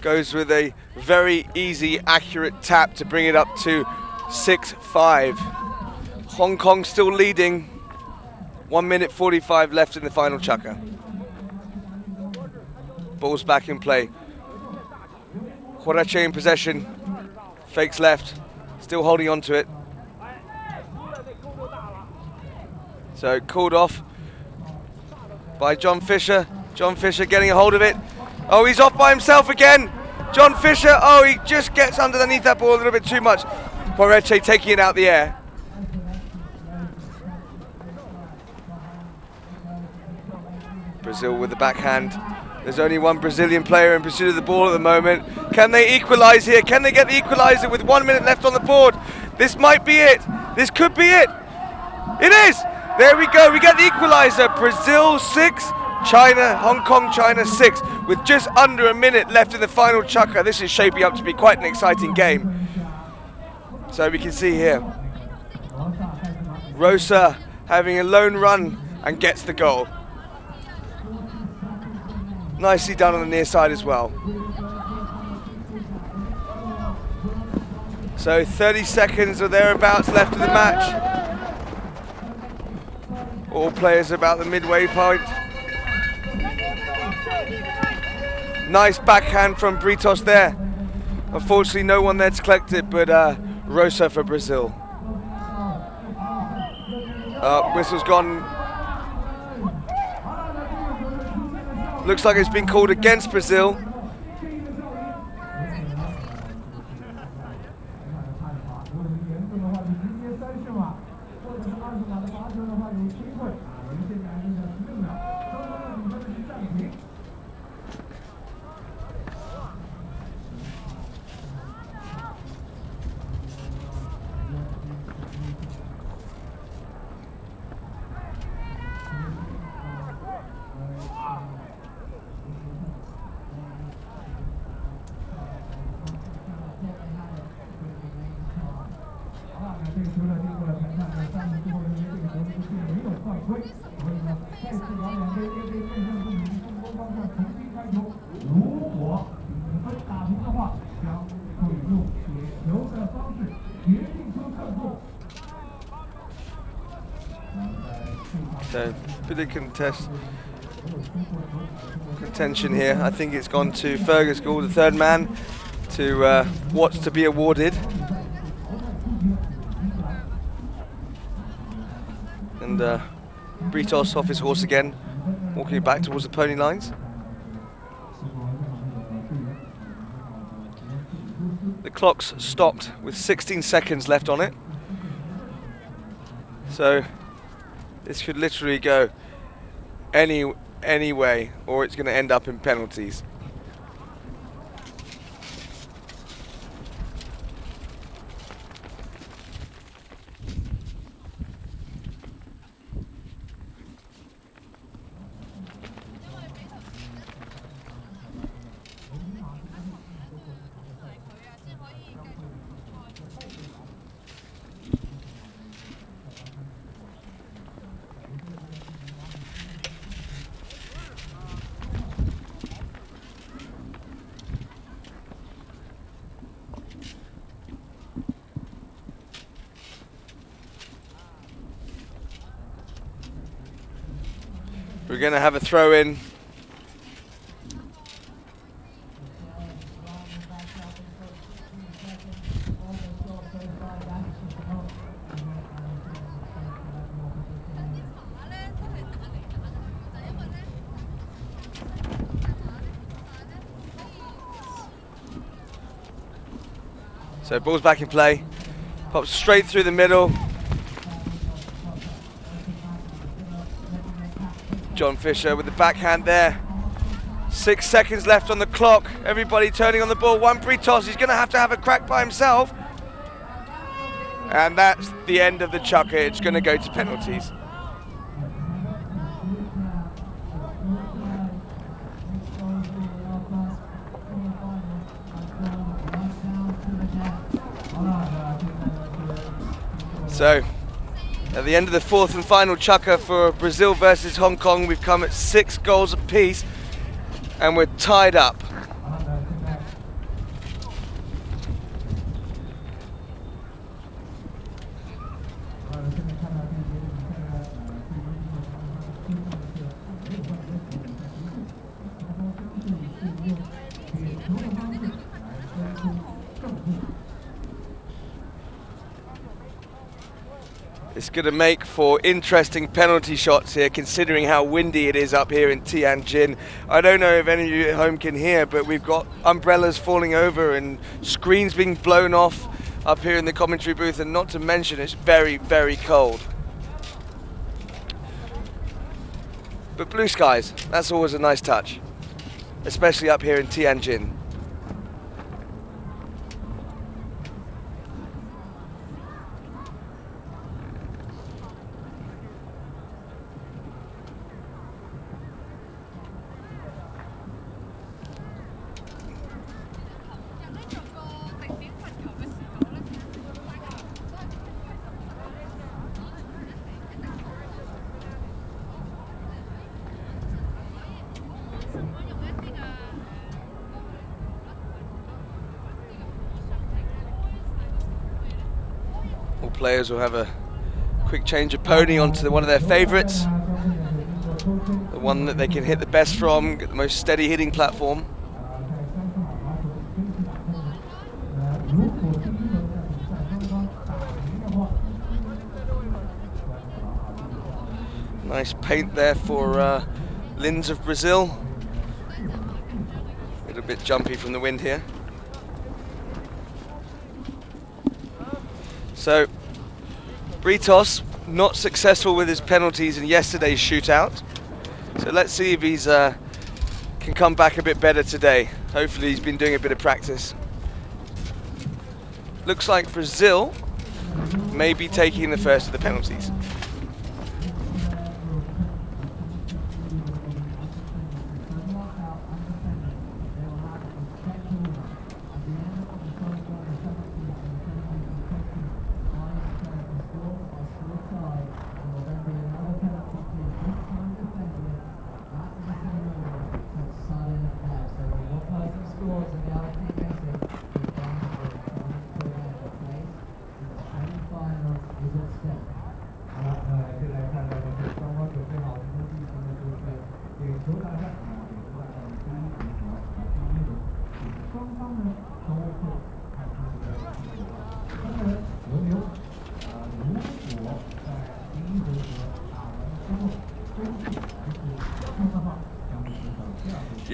Goes with a very easy, accurate tap to bring it up to 6-5. Hong Kong still leading. 1 minute 45 left in the final chukker. Ball's back in play. Quarterfinal in possession. Fakes left. Still holding on to it. So called off by John Fisher. John Fisher getting a hold of it. Oh, he's off by himself again. John Fisher, oh, he just gets underneath that ball a little bit too much. Quarterfinal taking it out the air. Brazil with the backhand. There's only one Brazilian player in pursuit of the ball at the moment. Can they equalize here? Can they get the equalizer with 1 minute left on the board? This might be it. This could be it. It is. There we go. We get the equalizer. Brazil 6, Hong Kong, China 6, with just under a minute left in the final chukker. This is shaping up to be quite an exciting game. So we can see here, Rosa having a lone run and gets the goal. Nicely done on the near side as well. So 30 seconds or thereabouts left of the match. All players about the midway point. Nice backhand from Britos there. Unfortunately, no one there to collect it, but Rosa for Brazil. Whistle's gone. Looks like it's been called against Brazil. So, bit of contention here. I think it's gone to Fergus Gould, the third man, to what's to be awarded. and Britos off his horse again, walking back towards the pony lines. The clock's stopped with 16 seconds left on it. So this could literally go any way, or it's going to end up in penalties. We're going to have a throw in. So ball's back in play. Pops straight through the middle. John Fisher with the backhand there. 6 seconds left on the clock. Everybody turning on the ball. One Britos, he's going to have a crack by himself. And that's the end of the chukker. It's going to go to penalties. So, at the end of the fourth and final chukker for Brazil versus Hong Kong, we've come at 6 goals apiece, and we're tied up. It's going to make for interesting penalty shots here, considering how windy it is up here in Tianjin. I don't know if any of you at home can hear, but we've got umbrellas falling over and screens being blown off up here in the commentary booth, and not to mention it's very, very cold. But blue skies, that's always a nice touch, especially up here in Tianjin. Players will have a quick change of pony onto one of their favourites, the one that they can hit the best from, get the most steady hitting platform. Nice paint there for Linz of Brazil. A little bit jumpy from the wind here. So Britos not successful with his penalties in yesterday's shootout. So let's see if he's can come back a bit better today. Hopefully he's been doing a bit of practice. Looks like Brazil may be taking the first of the penalties.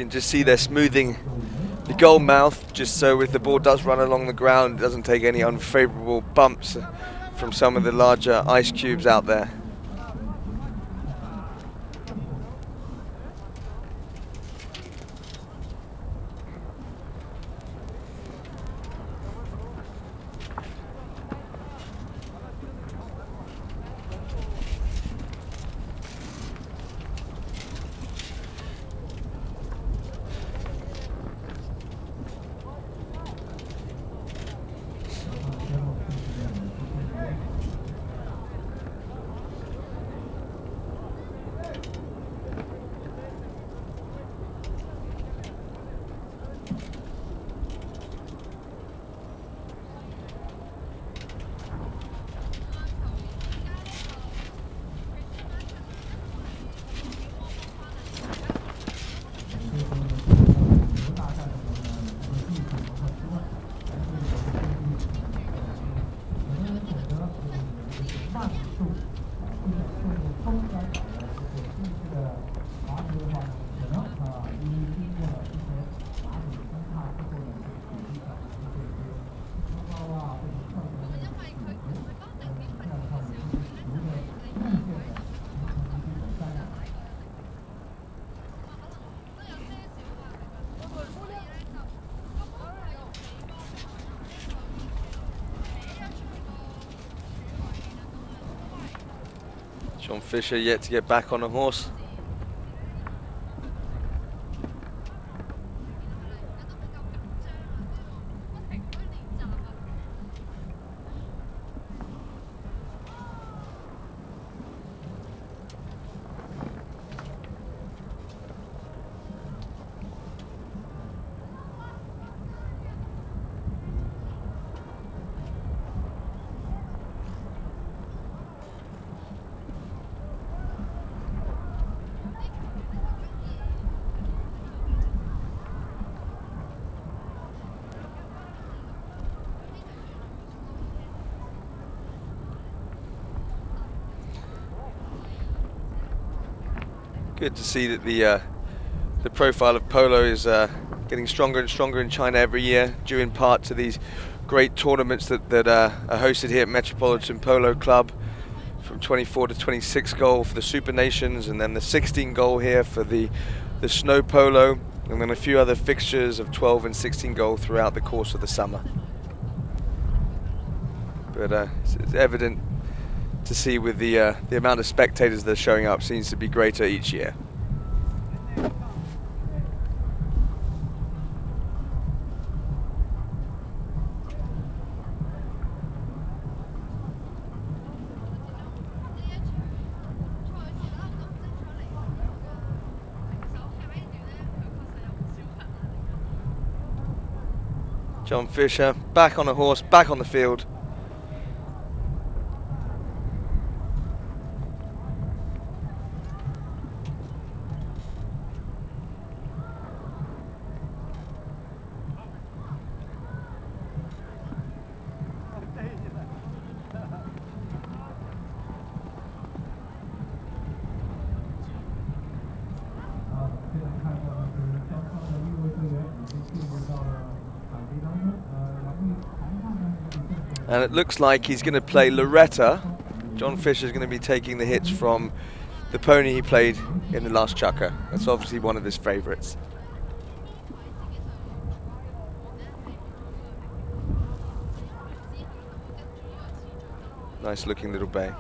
can just see they're smoothing the goal mouth, just so if the ball does run along the ground, it doesn't take any unfavourable bumps from some of the larger ice cubes out there. John Fisher yet to get back on a horse. Good to see that the profile of polo is getting stronger and stronger in China every year, due in part to these great tournaments that are hosted here at Metropolitan Polo Club, from 24 to 26 goal for the Super Nations, and then the 16 goal here for the snow polo, and then a few other fixtures of 12 and 16 goal throughout the course of the summer. But it's evident to see with the amount of spectators that are showing up seems to be greater each year. John Fisher back on a horse, back on the field. And it looks like he's going to play Loretta. John Fisher's going to be taking the hits from the pony he played in the last chukker. That's obviously one of his favourites. Nice looking little bay.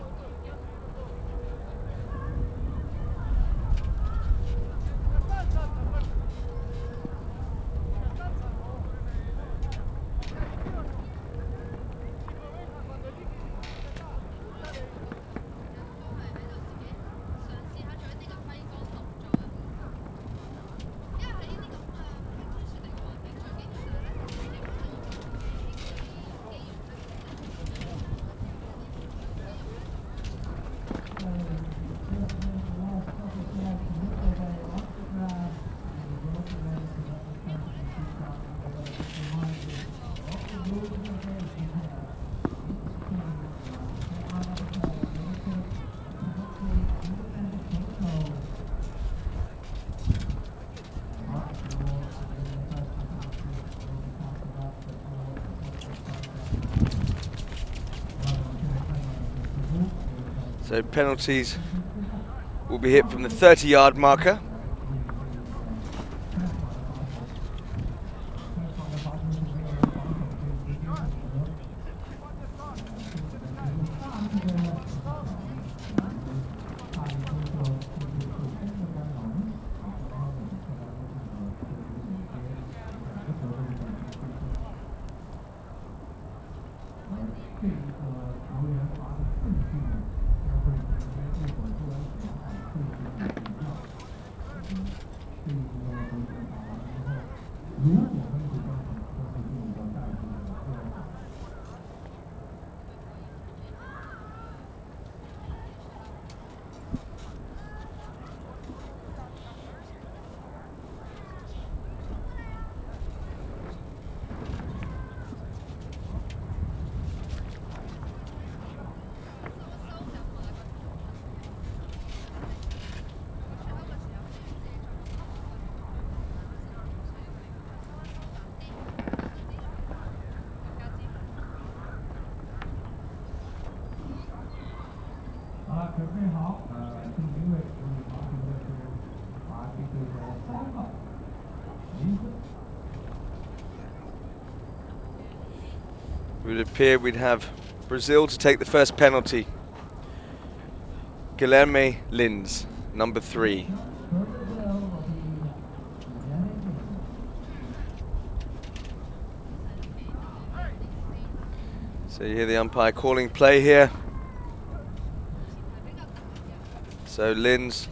So penalties will be hit from the 30-yard marker. It would appear we'd have Brazil to take the first penalty. Guilherme Lins, number 3. So you hear the umpire calling play here. So Lins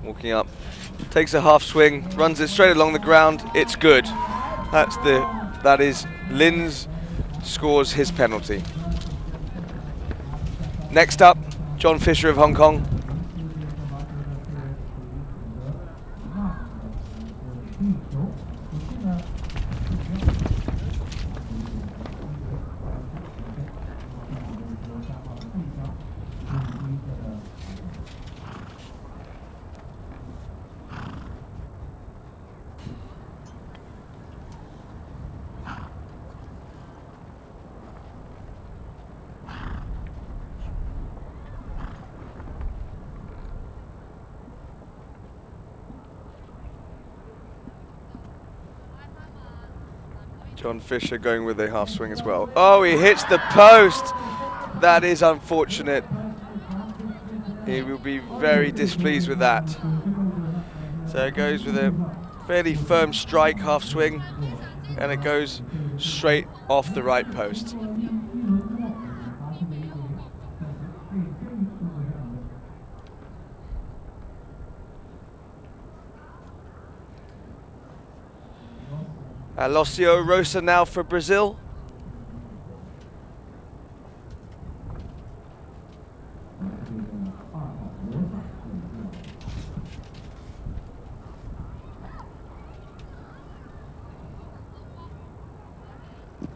walking up, takes a half swing, runs it straight along the ground. It's good. That is Lins scores his penalty. Next up, John Fisher of Hong Kong. John Fisher going with a half swing as well. Oh, he hits the post. That is unfortunate. He will be very displeased with that. So it goes with a fairly firm strike, half swing, and it goes straight off the right post. Alosio Rosa now for Brazil.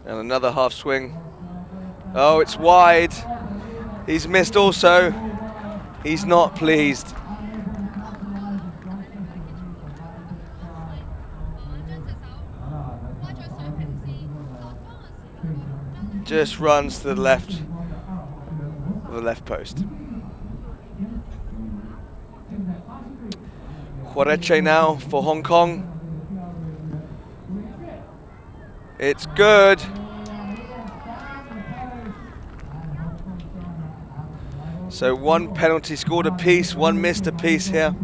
And another half swing. Oh, it's wide. He's missed also. He's not pleased. Just runs to the left post. Quarterfinal now for Hong Kong. It's good. So one penalty scored apiece, one missed apiece here.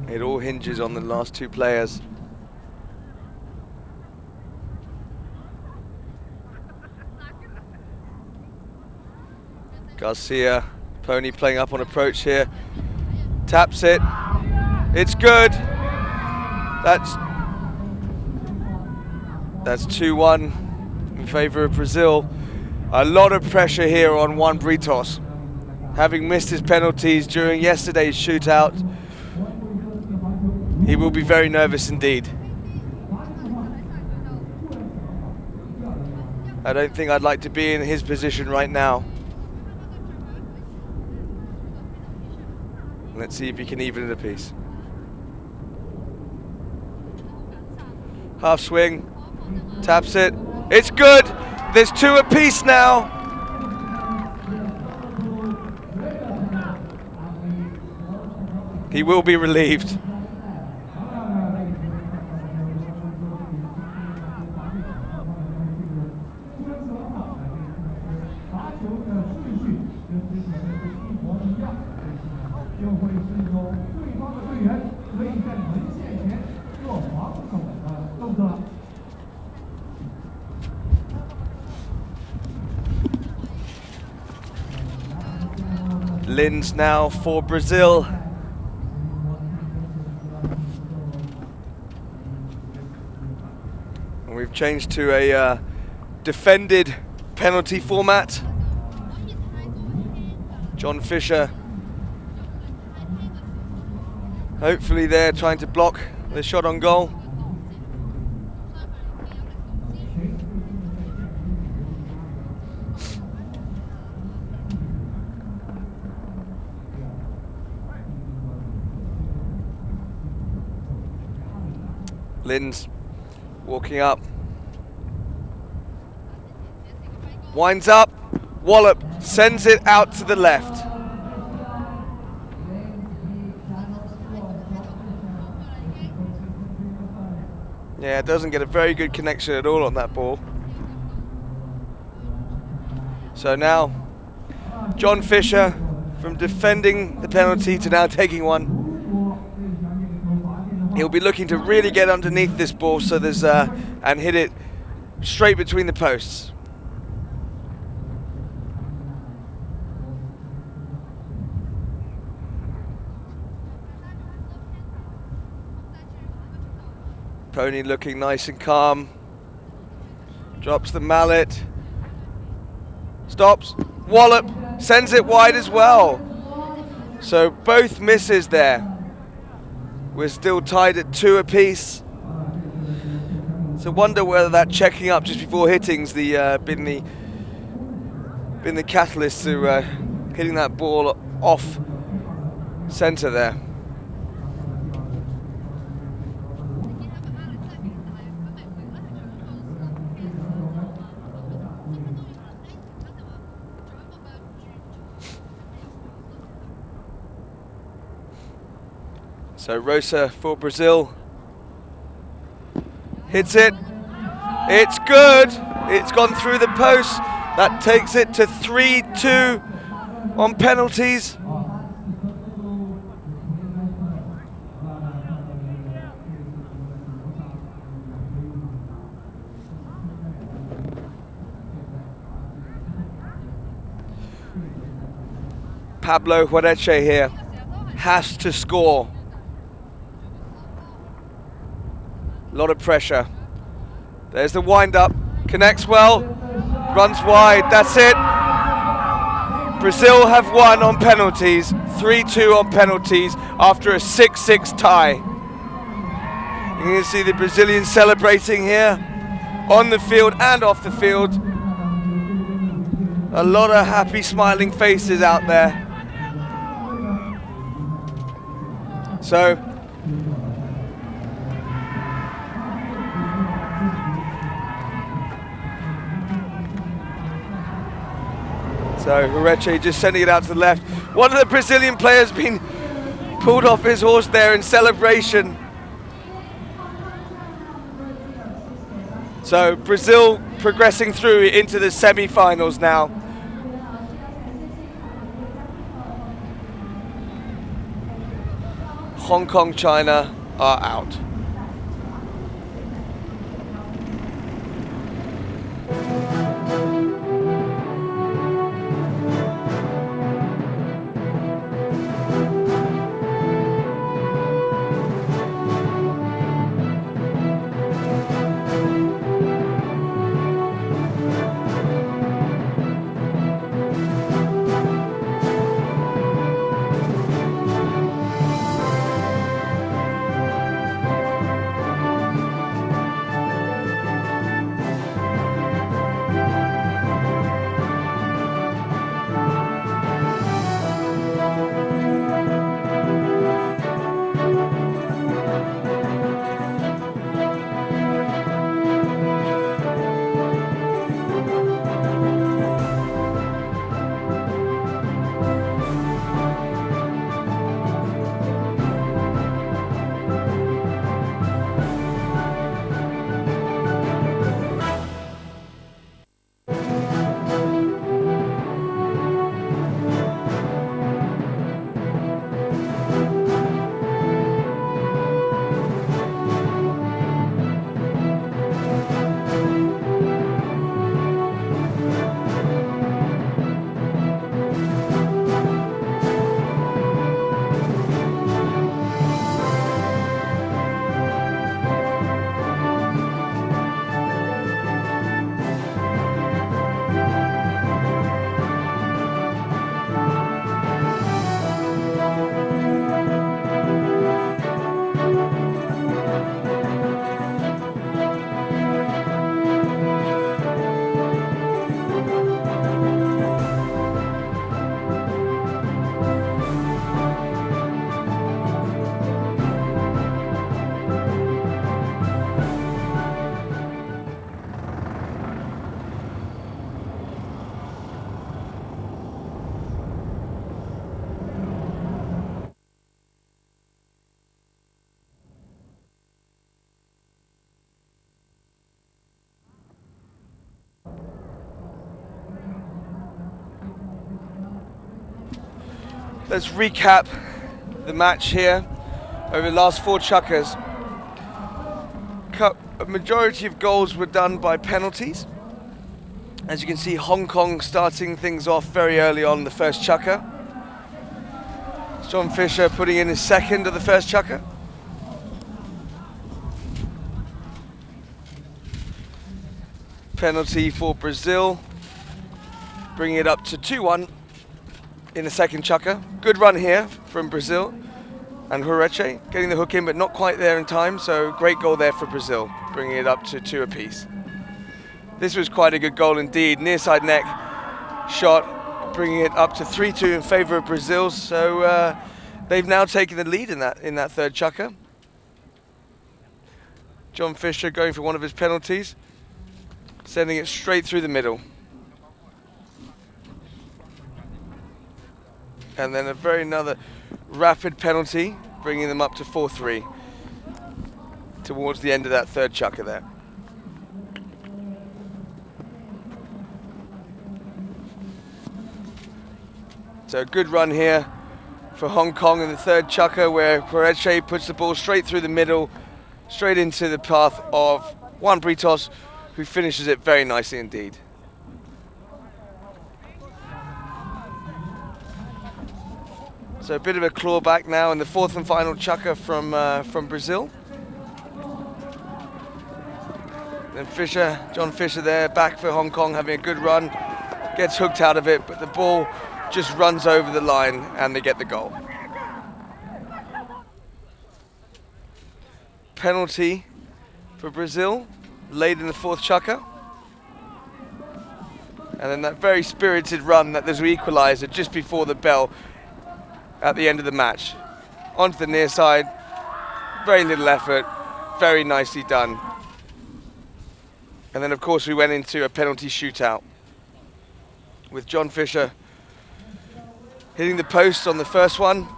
It all hinges on the last two players. Garcia, Pony playing up on approach here. Taps it. It's good. That's 2-1 in favor of Brazil. A lot of pressure here on Juan Britos. Having missed his penalties during yesterday's shootout, he will be very nervous indeed. I don't think I'd like to be in his position right now. Let's see if he can even it apiece. Half swing, taps it. It's good. There's 2 apiece now. He will be relieved. Lin's now for Brazil. And we've changed to a defended penalty format. John Fisher, hopefully they're trying to block the shot on goal. Lin's walking up, winds up, wallop, sends it out to the left. Yeah, it doesn't get a very good connection at all on that ball. So now, John Fisher, from defending the penalty to now taking one. He'll be looking to really get underneath this ball so there's and hit it straight between the posts. Pony looking nice and calm. Drops the mallet. Stops. Wallop. Sends it wide as well. So both misses there. We're still tied at 2 apiece. So wonder whether that checking up just before hitting's been the catalyst to hitting that ball off centre there. So Rosa for Brazil. Hits it. It's good. It's gone through the post. That takes it to 3-2 on penalties. Pablo Huareche here has to score. A lot of pressure. There's the wind up, connects well, runs wide, that's it. Brazil have won on penalties, 3-2 on penalties after a 6-6 tie. You can see the Brazilians celebrating here, on the field and off the field. A lot of happy smiling faces out there. So, Huareche just sending it out to the left. One of the Brazilian players been pulled off his horse there in celebration. So Brazil progressing through into the semi-finals now. Hong Kong, China are out. let's recap the match here over the last 4 chukkers. A majority of goals were done by penalties. As you can see, Hong Kong starting things off very early on the first chukker. John Fisher putting in his second of the first chukker. Penalty for Brazil, bringing it up to 2-1 in the second chukker. Good run here from Brazil. And Horeche getting the hook in, but not quite there in time, so great goal there for Brazil, bringing it up to 2 apiece. This was quite a good goal indeed. Near side neck shot, bringing it up to 3-2 in favour of Brazil, so they've now taken the lead in that third chukker. John Fisher going for one of his penalties, sending it straight through the middle. And then another rapid penalty, bringing them up to 4-3 towards the end of that third chukker there. So a good run here for Hong Kong in the third chukker, where Quarterfinal puts the ball straight through the middle, straight into the path of Juan Britos, who finishes it very nicely indeed. So a bit of a clawback now in the fourth and final chukker from Brazil. Then John Fisher there, back for Hong Kong, having a good run. Gets hooked out of it, but the ball just runs over the line and they get the goal. Penalty for Brazil, late in the fourth chukker. And then that very spirited run that there's an equaliser just before the bell at the end of the match. Onto the near side, very little effort, very nicely done. And then of course we went into a penalty shootout with John Fisher hitting the post on the first one.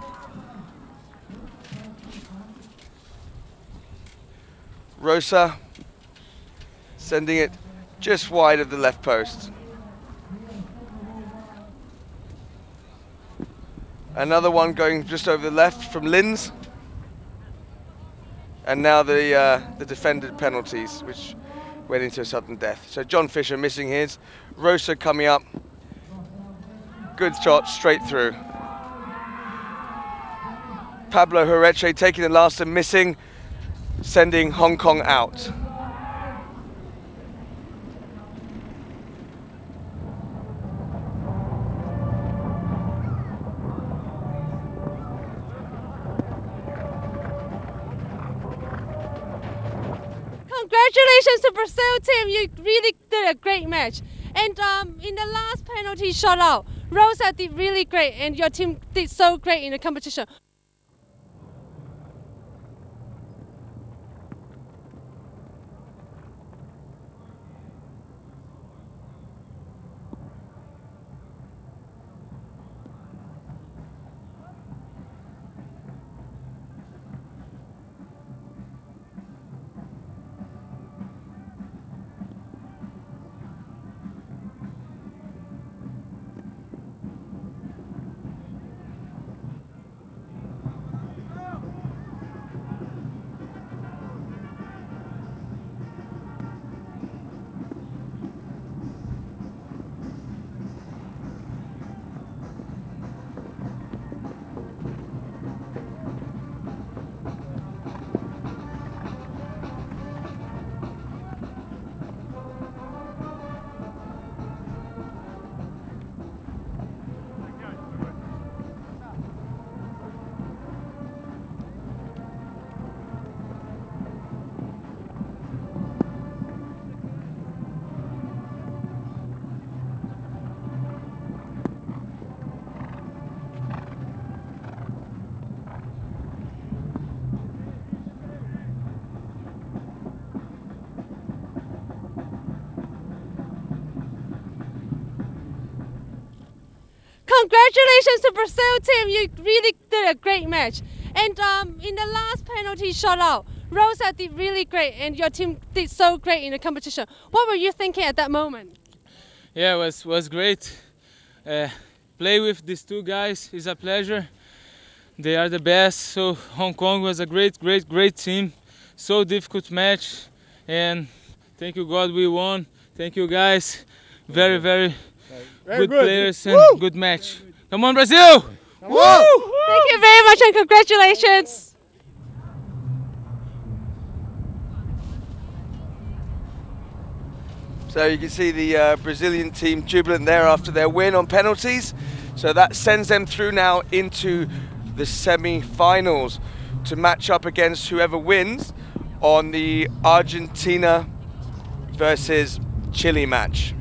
Rosa sending it just wide of the left post. Another one going just over the left from Linz. And now the defended penalties, which went into a sudden death. So John Fisher missing his. Rosa coming up. Good shot straight through. Pablo Horeche taking the last and missing, sending Hong Kong out. Congratulations to Brazil team, you really did a great match. And in the last penalty shutout, Rosa did really great and your team did so great in the competition. Congratulations to Brazil team, you really did a great match. And in the last penalty shutout, Rosa did really great and your team did so great in the competition. What were you thinking at that moment? Yeah, it was great. play with these two guys is a pleasure. They are the best. So Hong Kong was a great team. So difficult match, and thank you God we won. Thank you guys. Very good players and good match. Come on Brazil! Woo! Thank you very much and congratulations. So you can see the Brazilian team jubilant there after their win on penalties. So that sends them through now into the semi-finals to match up against whoever wins on the Argentina versus Chile match.